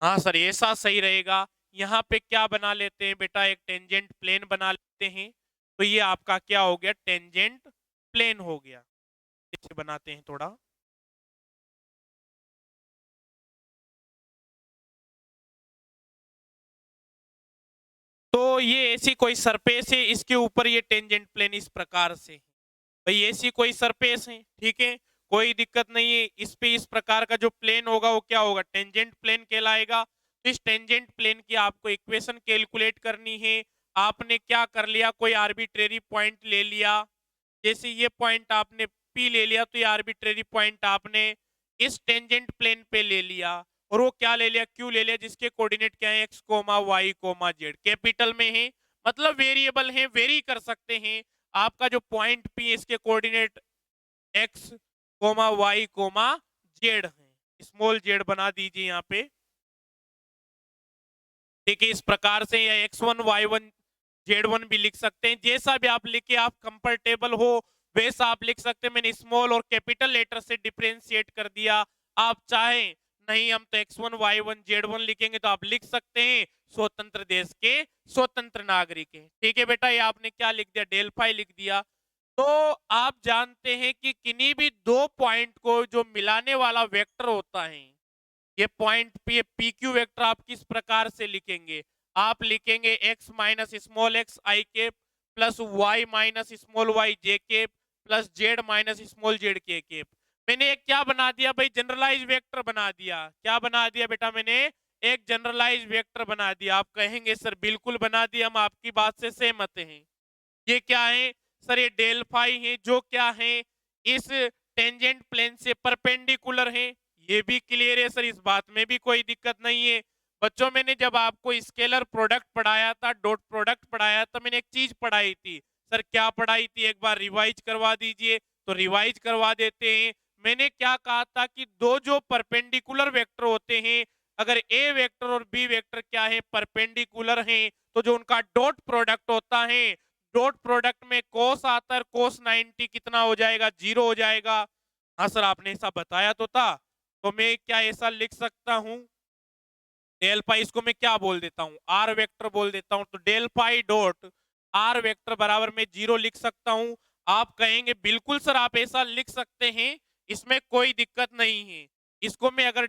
A: हाँ सर ऐसा सही रहेगा। यहाँ पे क्या बना लेते हैं बेटा, एक टेंजेंट प्लेन बना लेते हैं। तो ये आपका क्या हो गया, टेंजेंट प्लेन हो गया। इसे बनाते हैं थोड़ा, तो ये ऐसी कोई सरफेस है, इसके ऊपर ये टेंजेंट प्लेन इस प्रकार से, भाई ऐसी कोई सरफेस है। ठीक है, कोई दिक्कत नहीं है। इस पे इस प्रकार का जो प्लेन होगा वो क्या होगा, टेंजेंट प्लेन कहलाएगा। तो इस टेंजेंट प्लेन की आपको इक्वेशन कैलकुलेट करनी है। आपने क्या कर लिया, कोई आर्बिट्रेरी पॉइंट ले लिया, जैसे ये पॉइंट आपने पी ले लिया, तो ये आर्बिट्रेरी पॉइंट आपने इस टेंजेंट प्लेन पे ले लिया। और वो क्या ले लिया, क्यू ले लिया, जिसके कोऑर्डिनेट क्या है, x comma y comma z, capital में है, मतलब वेरिएबल है, वेरी कर सकते हैं। आपका जो पॉइंट पी इसके coordinate x comma y comma z है, स्मॉल जेड बना दीजिए यहाँ पे। देखिए इस प्रकार से, या x1 y1 z1 भी लिख सकते हैं, जैसा भी आप लिखे आप कंफर्टेबल हो वैसा आप लिख सकते हैं। मैंने स्मॉल और कैपिटल लेटर से डिफरेंशिएट कर दिया। आप चाहें नहीं हम तो x1 y1 z1 लिखेंगे, तो आप लिख सकते हैं स्वतंत्र देश के स्वतंत्र नागरिक हैं। ठीक है बेटा, ये आपने क्या लिख दिया, डेल फाई लिख दिया। तो आप जानते हैं कि किन्हीं भी दो पॉइंट को जो मिलाने वाला वेक्टर होता है, ये पॉइंट पे पी क्यू वेक्टर आप किस प्रकार से लिखेंगे, आप लिखेंगे x minus small x i के plus y minus small y j के plus z minus small z के। मैंने एक क्या बना दिया भाई, जनरलाइज वेक्टर बना दिया। क्या बना दिया बेटा, मैंने एक जनरलाइज वेक्टर बना दिया। आप कहेंगे सर बिल्कुल बना दिया, हम आपकी बात से सहमत हैं। ये क्या है सर, ये डेल फाई है, जो क्या है इस टेंजेंट प्लेन से परपेंडिकुलर है। ये भी क्लियर है सर, इस बात में भी कोई दिक्कत नहीं है। बच्चों मैंने जब आपको स्केलर प्रोडक्ट पढ़ाया था, डॉट प्रोडक्ट पढ़ाया था, मैंने एक चीज पढ़ाई थी सर, क्या पढ़ाई थी, एक बार रिवाइज करवा दीजिए। तो रिवाइज करवा देते हैं। मैंने क्या कहा था कि दो जो परपेंडिकुलर वेक्टर होते हैं, अगर ए वेक्टर और बी वेक्टर क्या है, परपेंडिकुलर हैं, तो जो उनका डॉट प्रोडक्ट होता है, डॉट प्रोडक्ट में कोस आता है, कोस 90 कितना हो जाएगा, 0 हो जाएगा। हाँ सर, आपने ऐसा बताया तो था। तो मैं क्या ऐसा लिख सकता हूं, डेल पाई, इसको मैं क्या बोल देता हूँ, आर वेक्टर बोल देता हूँ। तो del Pie dot are vector बराबर में 0 लिख सकता हूँ। आप कहेंगे बिल्कुल सर आप ऐसा लिख सकते हैं, इसमें कोई दिक्कत नहीं है। इसको मैं अगर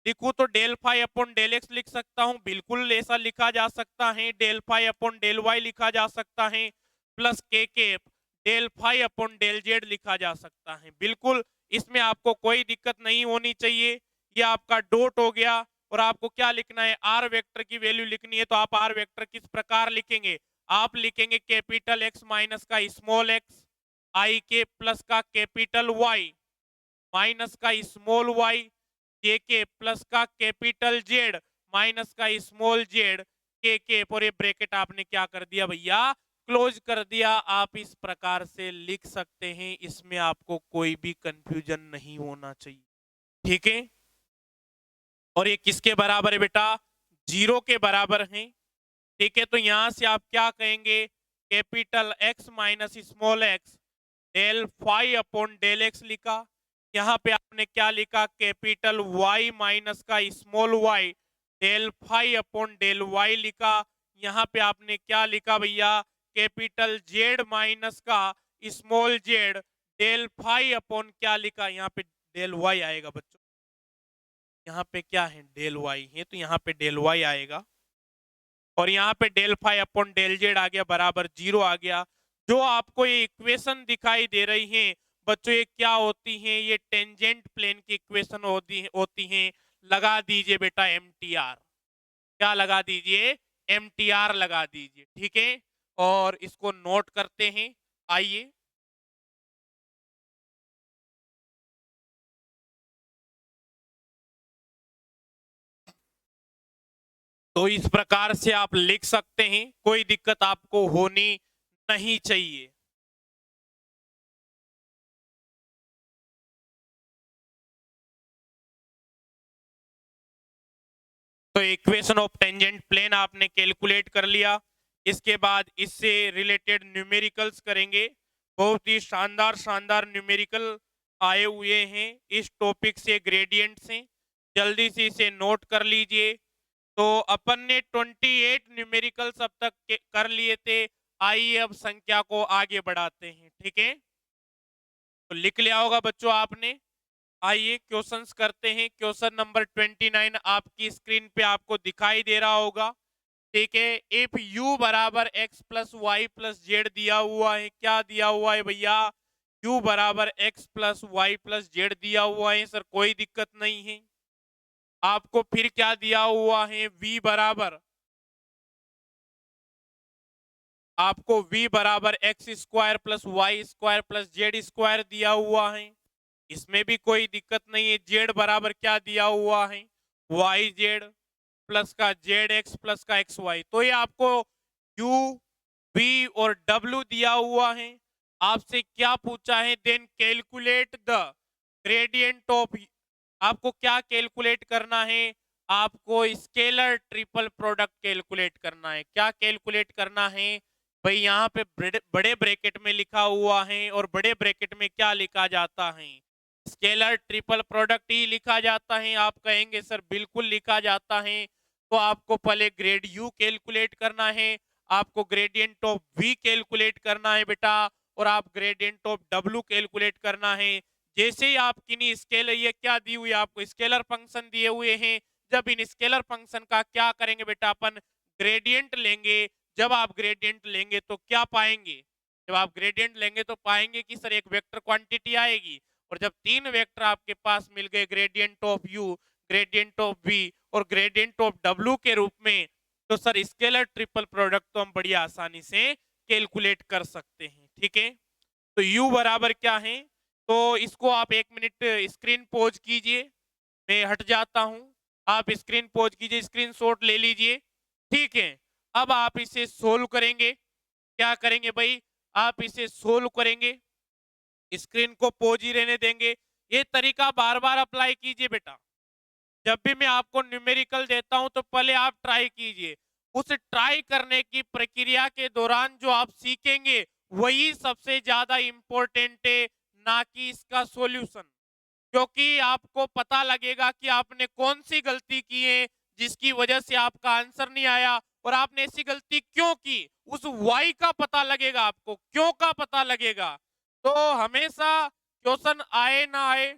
A: लिखूं तो del phi upon del x लिख सकता हूं, बिल्कुल ऐसा लिखा जा सकता है। Del phi upon del y लिखा जा सकता है, plus k cap del phi upon del z लिखा जा सकता है। बिल्कुल इसमें आपको कोई दिक्कत नहीं होनी चाहिए। ये आपका डॉट हो गया। और आपको क्या लिखना है, आर वेक्टर की वैल्यू लिखनी है। तो आप आर वेक्टर किस प्रकार लिखेंगे, आप लिखेंगे कैपिटल एक्स माइनस का स्मॉल एक्स, आई के प्लस का कैपिटल वाई माइनस का स्मॉल वाई, के प्लस का कैपिटल जेड माइनस का स्मॉल जेड, के और ये ब्रैकेट आपने क्या कर दिया भैया, क्लोज कर दिया। आप इस प्रकार से लिख सकते हैं, इसमें आपको कोई भी कंफ्यूजन नहीं होना चाहिए। ठीक है, और ये किसके बराबर है बेटा, 0 के बराबर है। ठीक है, तो यहां से आप क्या कहेंगे, capital x minus small x del phi upon del x लिखा। यहाँ पे आपने क्या लिखा, कैपिटल वाई माइनस का small y del phi upon del y लिखा। यहाँ पे आपने क्या लिखा भैया, कैपिटल जेड माइनस का small z del phi upon क्या लिखा, यहाँ पे डेल वाई आएगा बच्चों। यहाँ पे क्या है, डेल वाई है, तो यहाँ पे डेल वाई आएगा। और यहाँ पे del phi upon del z आ गया बराबर 0 आ गया। जो आपको ये इक्वेशन दिखाई दे रही हैं बच्चों, ये क्या होती हैं, ये टेंजेंट प्लेन की इक्वेशन होती हैं। लगा दीजिए बेटा एमटीआर, क्या लगा दीजिए, एमटीआर लगा दीजिए। ठीक है, और इसको नोट करते हैं। आइए, तो इस प्रकार से आप लिख सकते हैं, कोई दिक्कत आपको होनी नहीं चाहिए। तो इक्वेशन ऑफ टेंजेंट प्लेन आपने कैलकुलेट कर लिया। इसके बाद इससे रिलेटेड न्यूमेरिकल्स करेंगे। बहुत ही शानदार शानदार न्यूमेरिकल आए हुए हैं इस टॉपिक से, ग्रेडियंट से। जल्दी से इसे नोट कर लीजिए। तो अपन ने 28 न्यूमेरिकल्स अब तक कर लिए थे। आइए अब संख्या को आगे बढ़ाते हैं। ठीक है, तो लिख लिया होगा बच्चों आपने। आइए क्वेश्चंस करते हैं। क्वेश्चन नंबर 29 आपकी स्क्रीन पे आपको दिखाई दे रहा होगा। ठीक है, इफ u बराबर x plus y plus z दिया हुआ है, क्या दिया हुआ है भैया, u बराबर x plus y plus z दिया हुआ है सर, कोई दिक्कत नहीं है। आपको फिर क्या दिया हुआ है, v बराबर, आपको v बराबर x square plus y square plus z square दिया हुआ है। इसमें भी कोई दिक्कत नहीं है। जेड बराबर क्या दिया हुआ है, वाई जेड प्लस का जेड एक्स प्लस का एक्स वाई। तो ये आपको यू वी और डब्ल्यू दिया हुआ है। आपसे क्या पूछा है, then calculate the gradient of, आपको क्या कैलकुलेट करना है, आपको स्केलर ट्रिपल प्रोडक्ट कैलकुलेट करना है। क्या कैलकुलेट करना है भाई, यहाँ पे बड़े ब्रैकेट में लिखा हुआ है, और बड़े ब्रैकेट में क्या लिखा जाता है, स्केलर ट्रिपल प्रोडक्ट ही लिखा जाता है। आप कहेंगे सर बिल्कुल लिखा जाता है। तो आपको पहले ग्रेड यू कैलकुलेट करना है, आपको ग्रेडियंट ऑफ वी कैलकुलेट करना है बेटा, और आप ग्रेडियंट ऑफ डब्ल्यू कैलकुलेट करना है। जैसे ही आप किन्हीं स्केलर, ये क्या दी हुई है आपको, स्केलर फंक्शन दिए हुए हैं। जब इन स्केलर फंक्शन का क्या करेंगे बेटा, अपन ग्रेडियंट लेंगे। जब आप ग्रेडियंट लेंगे तो क्या पाएंगे, जब आप ग्रेडियंट लेंगे तो पाएंगे कि सर एक वेक्टर क्वांटिटी आएगी। और जब तीन वेक्टर आपके पास मिल गए, gradient of u, gradient of v और ग्रेडियंट ऑफ डब्ल्यू के रूप में, तो सर स्केलर ट्रिपल प्रोडक्ट तो हम बड़ी आसानी से कैलकुलेट कर सकते हैं। ठीक है, तो u बराबर क्या है, तो इसको आप 1 मिनट स्क्रीन पोज कीजिए, मैं हट जाता हूं। आप स्क्रीन पोज कीजिए, स्क्रीनशॉट ले लीजिए। ठीक है, अब आप इसे सोल्व करेंगे। क्या करेंगे भाई, आप इसे सोल्व करेंगे। स्क्रीन को पोज ही रहने देंगे। ये तरीका बार बार अप्लाई कीजिए बेटा। जब भी मैं आपको न्यूमेरिकल देता हूं तो पहले आप ट्राई कीजिए। उस ट्राई करने की प्रक्रिया के दौरान जो आप सीखेंगे वही सबसे ज्यादा इंपॉर्टेंट है, ना कि इसका सॉल्यूशन। क्योंकि आपको पता लगेगा कि आपने कौन सी गलती की है जिसकी वजह से आपका आंसर नहीं आया, और आपने ऐसी गलती क्यों की, उस वाई का पता लगेगा, आपको क्यों का पता लगेगा। तो हमेशा क्वेश्चन आए ना आए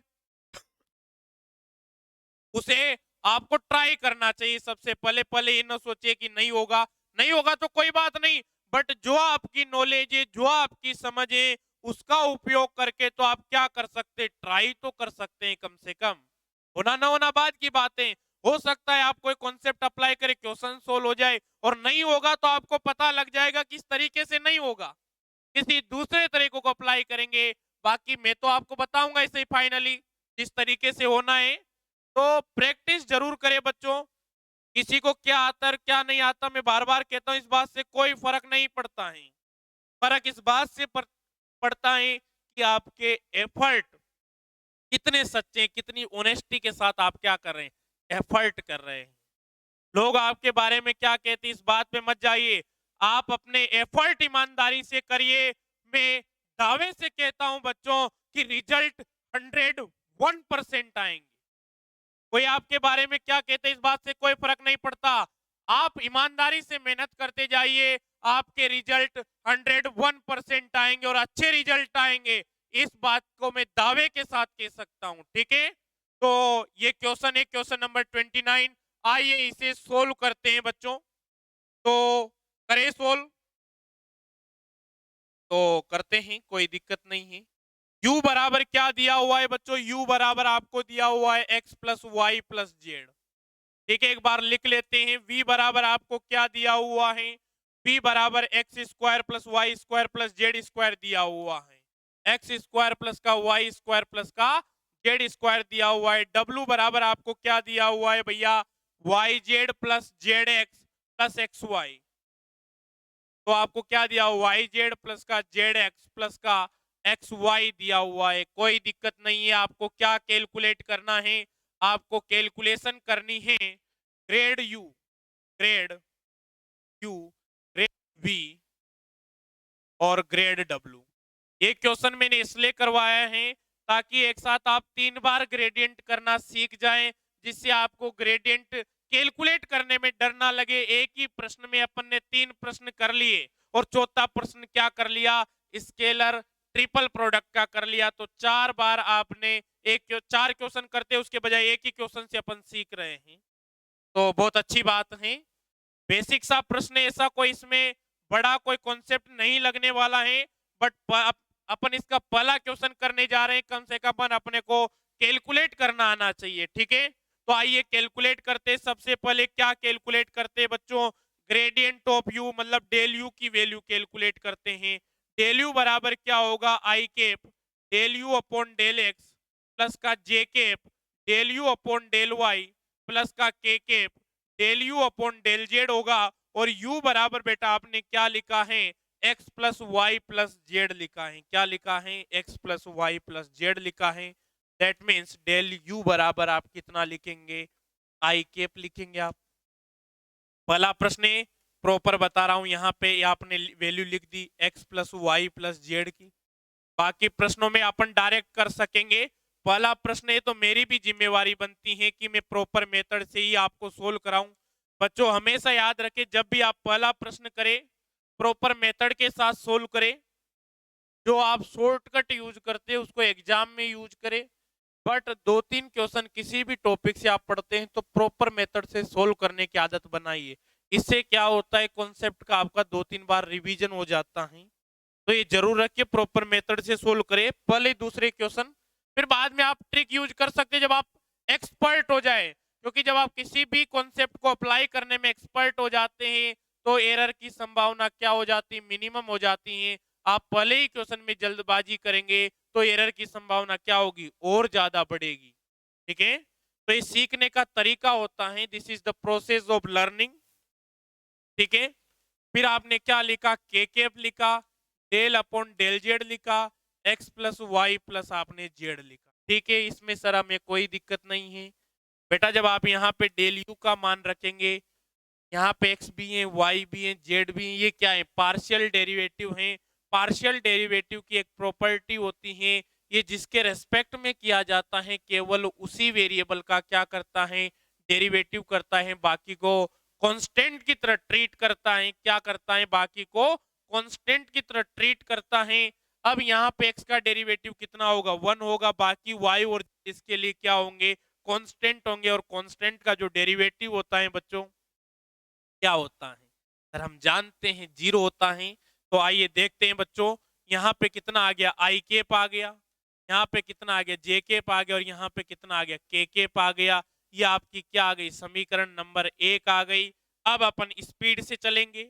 A: उसे आपको ट्राई करना चाहिए सबसे पहले। पहले ये ना सोचिए कि नहीं होगा, नहीं होगा तो कोई बात नहीं, बट जो आपकी नॉलेज है, जो आपकी समझ है, उसका उपयोग करके तो आप क्या कर सकते, ट्राई तो कर सकते हैं कम से कम। होना ना होना बाद की बातें। हो सकता है आप कोई कॉन्सेप्ट अप्लाई करें, क्वेश्चन सोल्व हो जाए, और नहीं होगा तो आपको पता लग जाएगा कि इस तरीके से नहीं होगा, किसी दूसरे तरीकों को अप्लाई करेंगे। बाकी मैं तो आपको बताऊंगा इसे फाइनली जिस तरीके से होना है। तो प्रैक्टिस जरूर करें बच्चों। किसी को क्या आता है क्या नहीं आता, मैं बार बार कहता हूं, इस बात से कोई फर्क नहीं पड़ता है। फर्क इस बात से पड़ता है कि आपके एफर्ट कितने सच्चे हैं, कितनी ऑनेस्टी के साथ आप क्या कर रहे हैं, एफर्ट कर रहे हैं। लोग आपके बारे में क्या कहते हैं इस बात पे मत जाइए, आप अपने एफर्ट ईमानदारी से करिए। मैं दावे से कहता हूं बच्चों कि रिजल्ट 101% आएंगे। कोई आपके बारे में क्या कहते हैं इस बात से कोई फर्क नहीं पड़ता। आप ईमानदारी से मेहनत करते जाइए, आपके रिजल्ट 101% आएंगे और अच्छे रिजल्ट आएंगे। इस बात को मैं दावे के साथ कह सकता हूं, ठीक है। तो ये क्वेश्चन है, क्वेश्चन नंबर 29। आइए इसे सोल्व करते हैं बच्चों। तो करें सोल्व, तो करते हैं, कोई दिक्कत नहीं है। u बराबर क्या दिया हुआ है बच्चों, u बराबर आपको दिया हुआ है x plus y plus z. ठीक है, एक बार लिख लेते हैं। v बराबर आपको क्या दिया हुआ है, v बराबर x square plus y square plus z square दिया हुआ है। एक्स स्क्वायर प्लस का वाई स्क्वायर प्लस का जेड स्क्वायर दिया हुआ है। w बराबर आपको क्या दिया हुआ है भैया, y z plus z x plus x y. तो आपको क्या दिया, वाई जेड प्लस का जेड एक्स प्लस का एक्स वाई दिया हुआ है। कोई दिक्कत नहीं है। आपको क्या कैलकुलेट करना है, आपको कैलकुलेशन करनी है grade u, grade u, grade v और ग्रेड डब्ल्यू। ये क्वेश्चन मैंने इसलिए करवाया है ताकि एक साथ आप 3 बार ग्रेडियंट करना सीख जाएं, जिससे आपको ग्रेडियंट कैलकुलेट करने में डर ना लगे। एक ही प्रश्न में अपन ने 3 प्रश्न कर लिए और चौथा प्रश्न क्या कर लिया, स्केलर ट्रिपल प्रोडक्ट का कर लिया। तो 4 बार आपने 4 क्वेश्चन करते उसके बजाय एक ही क्वेश्चन से अपन सीख रहे हैं, तो बहुत अच्छी बात है। बेसिक सा प्रश्न, ऐसा कोई इसमें बड़ा कोई कॉन्सेप्ट नहीं लगने वाला है, बट अपन इसका पहला क्वेश्चन करने जा रहे हैं। कम से कम अपन अपने को कैलकुलेट करना आना चाहिए, ठीक है। तो आइए कैलकुलेट करते। सबसे पहले क्या कैलकुलेट करते हैं बच्चों, ग्रेडियंट ऑफ यू मतलब डेल यू की वैल्यू कैलकुलेट करते हैं। डेल यू बराबर क्या होगा, i cap del u upon del x plus का जे cap del u upon del Y plus का के cap del u upon del z होगा। और u बराबर बेटा आपने क्या लिखा है, x plus y plus z लिखा है। क्या लिखा है, x plus y plus z लिखा है। दैट मीन्स डेल u बराबर आप कितना लिखेंगे, आई केप लिखेंगे आप। पहला प्रश्न प्रॉपर बता रहा हूं, यहाँ पे आपने वैल्यू लिख दी x plus y plus z की। बाकी प्रश्नों में अपन डायरेक्ट कर सकेंगे। पहला प्रश्न है तो मेरी भी जिम्मेवारी बनती है कि मैं प्रॉपर मेथड से ही आपको सोल्व कराऊं। बच्चों हमेशा याद रखें, जब भी आप पहला प्रश्न करें प्रॉपर मेथड के साथ सोल्व करें। जो आप शॉर्टकट यूज करते हैं उसको एग्जाम में यूज करें, बट 2-3 क्वेश्चन किसी भी टॉपिक से आप पढ़ते हैं तो प्रॉपर मेथड से सोल्व करने की आदत बनाइए। इससे क्या होता है, कॉन्सेप्ट का आपका 2-3 बार रिवीजन हो जाता है। तो ये जरूर रखिए प्रॉपर मेथड से सोल्व करें पहले दूसरे क्वेश्चन, फिर बाद में आप ट्रिक यूज कर सकते हैं जब आप एक्सपर्ट हो जाए। क्योंकि जब आप किसी भी कॉन्सेप्ट को अप्लाई करने में एक्सपर्ट हो जाते हैं तो एरर की संभावना क्या हो जाती है, मिनिमम हो जाती है। आप पहले ही क्वेश्चन में जल्दबाजी करेंगे तो एरर की संभावना क्या होगी, और ज्यादा बढ़ेगी, ठीक है। तो ये सीखने का तरीका होता है, this is the process of learning, ठीक है। फिर आपने क्या लिखा, के केप लिखा, डेल अपॉन डेल जेड लिखा, एक्स प्लस वाई प्लस आपने जेड लिखा, ठीक है। इसमें सर हमें कोई दिक्कत नहीं है बेटा। जब आप यहाँ पे डेल यू का मान रखेंगे, यहाँ पे एक्स भी है, वाई भी है, जेड भी है, ये क्या है, पार्शियल डेरिवेटिव हैं। पार्शियल डेरिवेटिव की एक प्रॉपर्टी होती है, ये जिसके रेस्पेक्ट में किया जाता है केवल उसी वेरिएबल का क्या करता है, डेरिवेटिव करता है, बाकी को कांस्टेंट की तरह ट्रीट करता है। क्या करता है, बाकी को कांस्टेंट की तरह ट्रीट करता है। अब यहाँ पे एक्स का डेरिवेटिव कितना होगा, 1 होगा, बाकी वाई और इसके लिए क्या होंगे, कांस्टेंट होंगे। और कांस्टेंट का जो डेरिवेटिव होता है बच्चों क्या होता है, सर हम जानते हैं 0 होता है। तो आइए देखते हैं बच्चों, यहाँ पे कितना आ गया, आई केप आ गया, यहाँ पे कितना आ गया, जे केप आ गया, और यहाँ पे कितना आ गया, के केप आ गया। ये आपकी क्या आ गई, समीकरण नंबर 1 आ गई। अब अपन स्पीड से चलेंगे।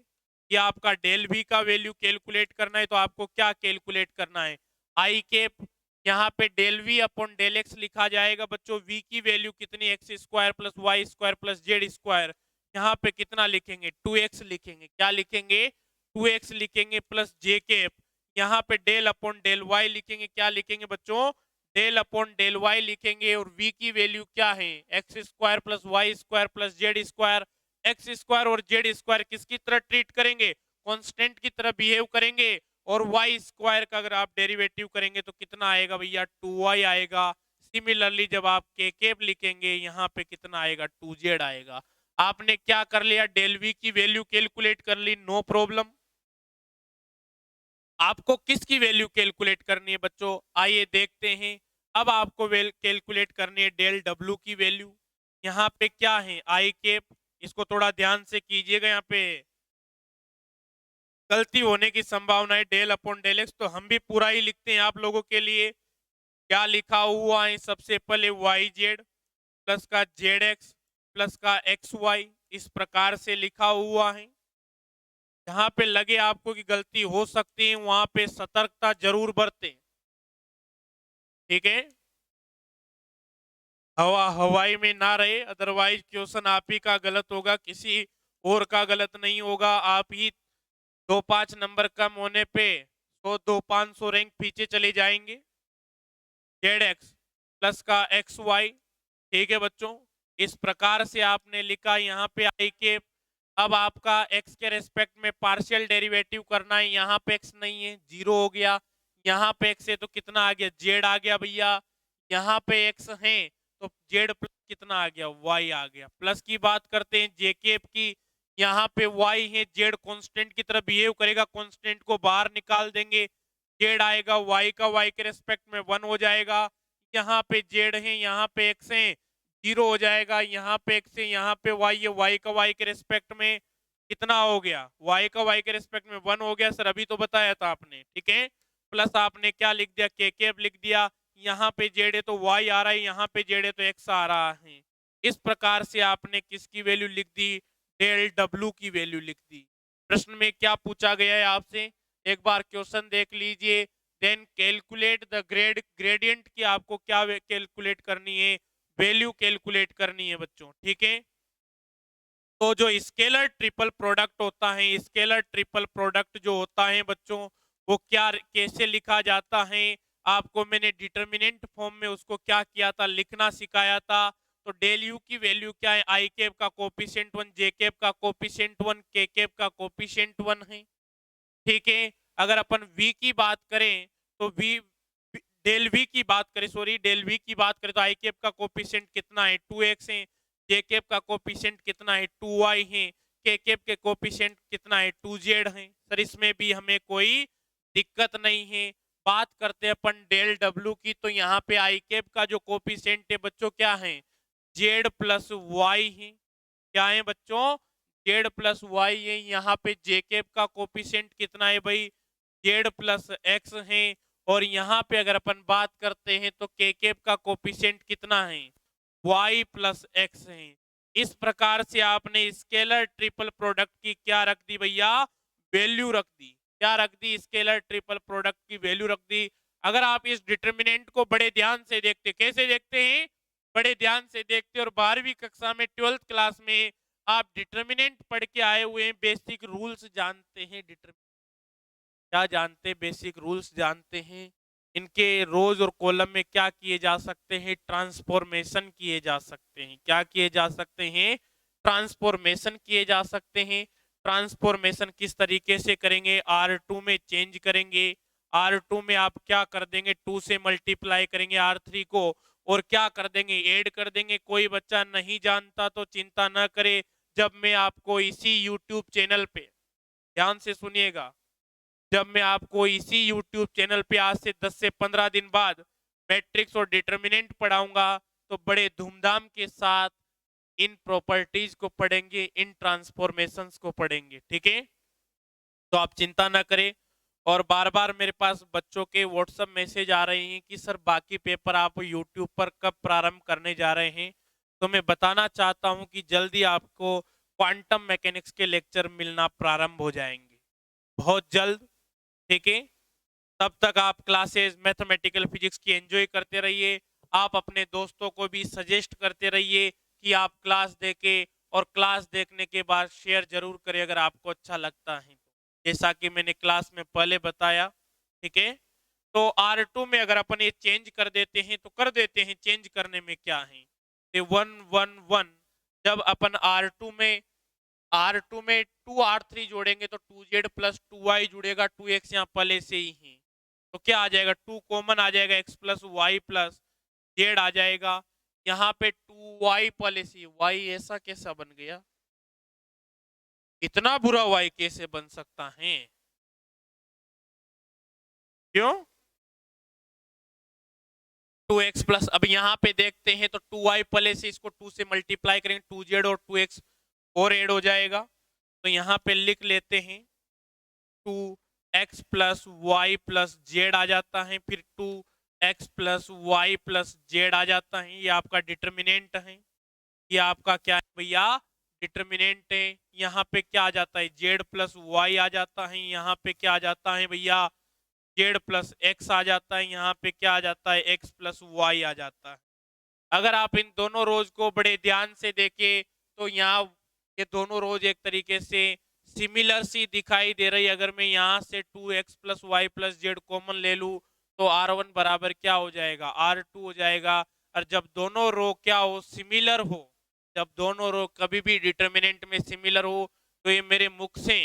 A: ये आपका डेल वी का वैल्यू कैलकुलेट करना है, तो आपको क्या कैलकुलेट करना है, आई केप, यहाँ पे del v upon del x लिखा जाएगा बच्चों। वी की वैल्यू कितनी, x square plus y square plus z square, यहाँ पे कितना लिखेंगे, 2x लिखेंगे। क्या लिखेंगे, 2x लिखेंगे प्लस जे केप, यहाँ पे डेल अपॉन डेल वाई लिखेंगे। क्या लिखेंगे बच्चों, डेल अपॉन डेल वाई लिखेंगे। और v की वैल्यू क्या है, x square plus y square plus z square. X square और जेड स्क्वायर किसकी तरह ट्रीट करेंगे, कांस्टेंट की तरह बिहेव करेंगे। और वाई स्क्वायर का अगर आप डेरिवेटिव करेंगे तो कितना आएगा भैया, 2y आएगा। सिमिलरली जब आप के केप लिखेंगे, यहाँ पे कितना आएगा, 2z आएगा। आपने क्या कर लिया, डेल वी की वैल्यू कैलकुलेट कर ली, नो प्रॉब्लम। आपको किसकी वैल्यू कैलकुलेट करनी है बच्चों, आइए देखते हैं। अब आपको कैलकुलेट करनी है डेल डब्ल्यू की वैल्यू। यहाँ पे क्या है, आई केप, इसको थोड़ा ध्यान से कीजिएगा, यहाँ पे गलती होने की संभावना है। डेल अपॉन डेल एक्स, तो हम भी पूरा ही लिखते हैं आप लोगों के लिए। क्या लिखा हुआ है, सबसे पहले वाई जेड प्लस का जेड एक्स प्लस का एक्स वाई, इस प्रकार से लिखा हुआ है। जहां पे लगे आपको कि गलती हो सकती है, वहां पे सतर्कता जरूर बरतें, ठीक है। हवाई में ना रहे, अदरवाइज क्वेश्चन आप ही का गलत होगा, किसी और का गलत नहीं होगा। आप ही 2-5 नंबर कम होने पे 100-200-500 रैंक पीछे चले जाएंगे। जेड एक्स प्लस का एक्स वाई, ठीक है बच्चों, इस प्रकार से आपने लिखा। यहाँ पे आई के, अब आपका x के रेस्पेक्ट में पार्शियल डेरिवेटिव करना है। यहाँ पे x नहीं है, 0 हो गया। यहाँ पे x है तो कितना आ गया, z आ गया भैया। यहाँ पे x है तो z प्लस कितना आ गया, y आ गया। प्लस की बात करते हैं जे केप की, यहाँ पे y है, z कांस्टेंट की तरह बिहेव करेगा, कांस्टेंट को बाहर निकाल देंगे, z आएगा, y का y के रेस्पेक्ट में 1 हो जाएगा। यहाँ पे z है, यहाँ पे x है, 0 हो जाएगा। यहाँ पे x है, यहाँ पे y है, y का y के रेस्पेक्ट में कितना हो गया, y का y के रेस्पेक्ट में 1 हो गया। सर अभी तो बताया था आपने, ठीक है। प्लस आपने क्या लिख दिया, के केप लिख दिया। यहाँ पे z है तो y आ रहा है, यहाँ पे z है तो x आ रहा है। इस प्रकार से आपने किसकी वैल्यू लिख दी, डेल डब्ल्यू की वैल्यू लिख दी। प्रश्न में क्या पूछा गया है आपसे, एक बार क्वेश्चन देख लीजिए। देन कैलकुलेट द ग्रेडियंट की आपको क्या कैलकुलेट करनी है, वैल्यू कैलकुलेट करनी है बच्चों, ठीक है। तो जो स्केलर ट्रिपल प्रोडक्ट होता है, स्केलर ट्रिपल प्रोडक्ट जो होता है बच्चों, वो क्या कैसे लिखा जाता है, आपको मैंने डिटर्मिनेंट फॉर्म में उसको क्या किया था, लिखना सिखाया था। तो डेल यू की वैल्यू क्या है, आई कैप का कोपिशेंट 1, जे कैप का कोपिशेंट 1, के कैप का कोपिशेंट 1 है, ठीक है। अगर अपन v की बात करें तो डेल वी की बात करें, सॉरी डेल वी की बात करें तो आई कैप का कोपिशेंट कितना है, 2x है। जे कैप का कोपिशेंट कितना है, 2y है। के कैप के कोपिशेंट कितना है, 2z है। सर इसमें भी हमें कोई दिक्कत नहीं है। बात करते हैं अपन डेल डब्ल्यू की, तो यहाँ पे आई कैप का जो कोपिशेंट है बच्चों क्या है, z प्लस वाई है। क्या है बच्चों, जेड प्लस वाई है। यहाँ पे जे कैप का कोपिशेंट कितना है भाई, जेड प्लस एक्स है। और यहाँ पे अगर अपन बात करते हैं तो के कैप का कोपिशेंट कितना है, वाई प्लस एक्स है। इस प्रकार से आपने स्केलर ट्रिपल प्रोडक्ट की क्या रख दी भैया, वैल्यू रख दी। क्या रख दी, स्केलर ट्रिपल प्रोडक्ट की वैल्यू रख दी। अगर आप इस डिटर्मिनेंट को बड़े ध्यान से देखते, कैसे देखते हैं, बड़े ध्यान से देखते, और 12वीं कक्षा में 12th क्लास में आप डिटर्मिनेंट पढ़ के आए हुए हैं, बेसिक रूल्स जानते हैं। क्या जानते, बेसिक रूल्स जानते हैं। इनके रोज और कॉलम में क्या किए जा सकते हैं, ट्रांसफॉर्मेशन किए जा सकते हैं। क्या किए जा सकते हैं, ट्रांसफॉर्मेशन किए जा सकते हैं। ट्रांसफॉर्मेशन किस तरीके से करेंगे, R2 में चेंज करेंगे। R2 में आप क्या कर देंगे, 2 से मल्टीप्लाई करेंगे R3 को, और क्या कर देंगे, ऐड कर देंगे। कोई बच्चा नहीं जानता तो चिंता न करे, जब मैं आपको इसी यूट्यूब चैनल पे, ध्यान से सुनिएगा, जब मैं आपको इसी यूट्यूब चैनल पे आज से 10 से 15 दिन बाद मैट्रिक्स और डिटर्मिनेंट पढ़ाऊंगा, तो बड़े धूमधाम के साथ इन प्रॉपर्टीज को पढ़ेंगे, इन ट्रांसफॉर्मेशंस को पढ़ेंगे। ठीक है, तो आप चिंता ना करें। और बार बार मेरे पास बच्चों के व्हाट्सएप मैसेज आ रहे हैं कि सर बाकी पेपर आप यूट्यूब पर कब प्रारंभ करने जा रहे हैं। तो मैं बताना चाहता हूं कि जल्दी आपको क्वांटम मैकेनिक्स के लेक्चर मिलना प्रारंभ हो जाएंगे, बहुत जल्द। ठीक है, तब तक आप क्लासेस मैथमेटिकल फिजिक्स की एंजॉय करते रहिए। आप अपने दोस्तों को भी सजेस्ट करते रहिए कि आप क्लास देखें, और क्लास देखने के बाद शेयर जरूर करें अगर आपको अच्छा लगता है, जैसा कि मैंने क्लास में पहले बताया। ठीक है, तो R2 में अगर अपन ये चेंज कर देते हैं तो कर देते हैं, चेंज करने में क्या है। तो 1 1 1, जब अपन R2 में 2R3 जोड़ेंगे तो 2Z प्लस 2Y जुड़ेगा, 2X यहाँ पहले से ही है, तो क्या आ जाएगा, 2 कॉमन आ जाएगा, X plus Y plus Z आ जाएगा। यहाँ पे 2Y पहले से, Y ऐसा कैसा बन गया, इतना बुरा Y कैसे बन सकता है, क्यों। 2x प्लस, अब यहाँ पे देखते हैं तो 2y पहले से, इसको 2 से मल्टीप्लाई करेंगे, 2z और 2x और ऐड हो जाएगा। तो यहाँ पे लिख लेते हैं 2x plus y plus z आ जाता है, फिर 2x plus y plus z आ जाता है। ये आपका डिटर्मिनेंट है, ये आपका क्या है भैया, डिटर्मिनेंट है। यहाँ पे क्या आ जाता है, जेड प्लस वाई आ जाता है। यहाँ पे क्या आ जाता है भैया, जेड प्लस एक्स आ जाता है। यहाँ पे क्या आ जाता है, एक्स प्लस वाई आ जाता है। अगर आप इन दोनों रोज को बड़े ध्यान से देखें तो यहाँ ये दोनों रोज एक तरीके से सिमिलर सी दिखाई दे रही है। अगर मैं यहाँ से 2x plus y plus z common ले लूँ तो R1 बराबर क्या हो जाएगा, R2 हो जाएगा। और जब दोनों रो क्या हो, सिमिलर हो, जब दोनों रो कभी भी डिटर्मिनेंट में सिमिलर हो, तो ये मेरे मुख से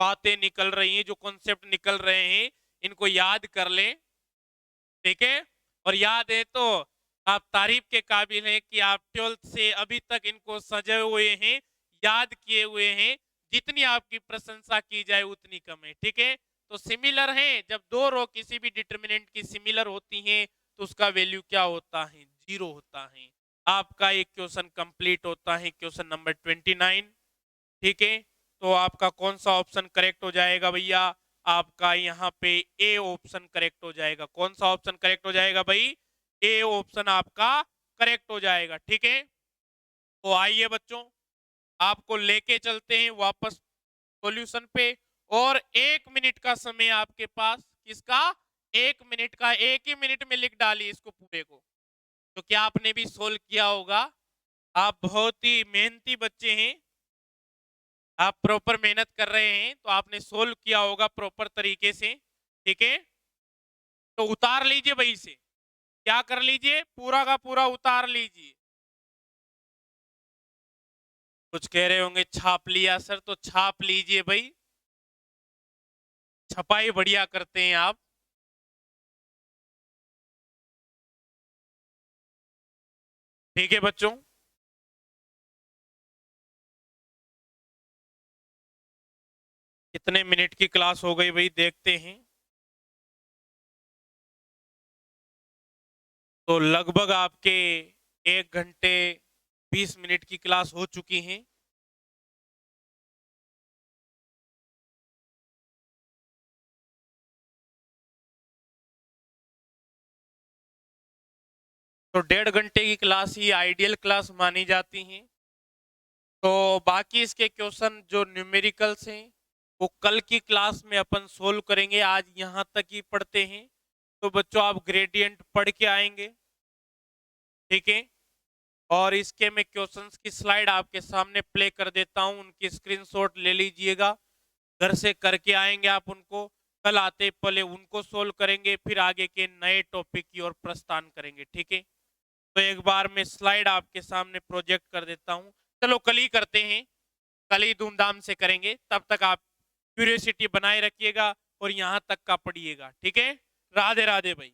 A: बातें निकल रही हैं, जो कॉन्सेप्ट निकल रहे हैं इनको याद कर लें। ठीक है, और याद है तो आप तारीफ के काबिल हैं कि आप 12th से अभी तक इनको सजे हुए हैं, याद किए हुए हैं। जितनी आपकी प्रशंसा की जाए उतनी कम है। ठीक है, तो सिमिलर है, जब दो रो किसी भी डिटर्मिनेंट की सिमिलर होती हैं तो उसका वैल्यू क्या होता है, 0 होता है। आपका एक क्वेश्चन कंप्लीट होता है, क्वेश्चन नंबर 29। ठीक है, तो आपका कौन सा ऑप्शन करेक्ट हो जाएगा भैया, आपका यहाँ पे ए ऑप्शन करेक्ट हो जाएगा। कौन सा ऑप्शन करेक्ट हो जाएगा भाई, ए ऑप्शन आपका करेक्ट हो जाएगा। ठीक है, तो आइए बच्चों, आपको लेके चलते हैं वापस सॉल्यूशन पे। और 1 मिनट का समय आपके पास, किसका, 1 मिनट का। 1 ही मिनट में लिख डालिए इसको पूरे को। तो क्या आपने भी सोल्व किया होगा, आप बहुत ही मेहनती बच्चे हैं, आप प्रॉपर मेहनत कर रहे हैं, तो आपने सोल्व किया होगा प्रॉपर तरीके से। ठीक है, तो उतार लीजिए भाई से, क्या कर लीजिए, पूरा का पूरा उतार लीजिए। कुछ कह रहे होंगे छाप लिया सर, तो छाप लीजिए भाई, छपाई बढ़िया करते हैं आप। ठीक है बच्चों, कितने मिनट की क्लास हो गई भाई, देखते हैं। तो लगभग आपके 1 घंटे 20 मिनट की क्लास हो चुकी है। तो 1.5 घंटे की क्लास ही आइडियल क्लास मानी जाती है। तो बाकी इसके क्वेश्चन जो न्यूमेरिकल्स हैं वो कल की क्लास में अपन सोल्व करेंगे, आज यहाँ तक ही पढ़ते हैं। तो बच्चों आप ग्रेडियंट पढ़ के आएंगे। ठीक है, और इसके मैं क्वेश्चंस की स्लाइड आपके सामने प्ले कर देता हूँ, उनकी स्क्रीनशॉट ले लीजिएगा, घर से करके आएंगे आप उनको। कल आते पहले उनको सोल्व करेंगे, फिर आगे के नए टॉपिक की ओर प्रस्थान करेंगे। ठीक है, तो एक बार मैं स्लाइड आपके सामने प्रोजेक्ट कर देता हूँ। चलो कल ही करते हैं, कल ही धूमधाम से करेंगे। तब तक आप क्यूरियोसिटी बनाए रखिएगा और यहाँ तक का पढ़िएगा। ठीक है, राधे राधे भाई।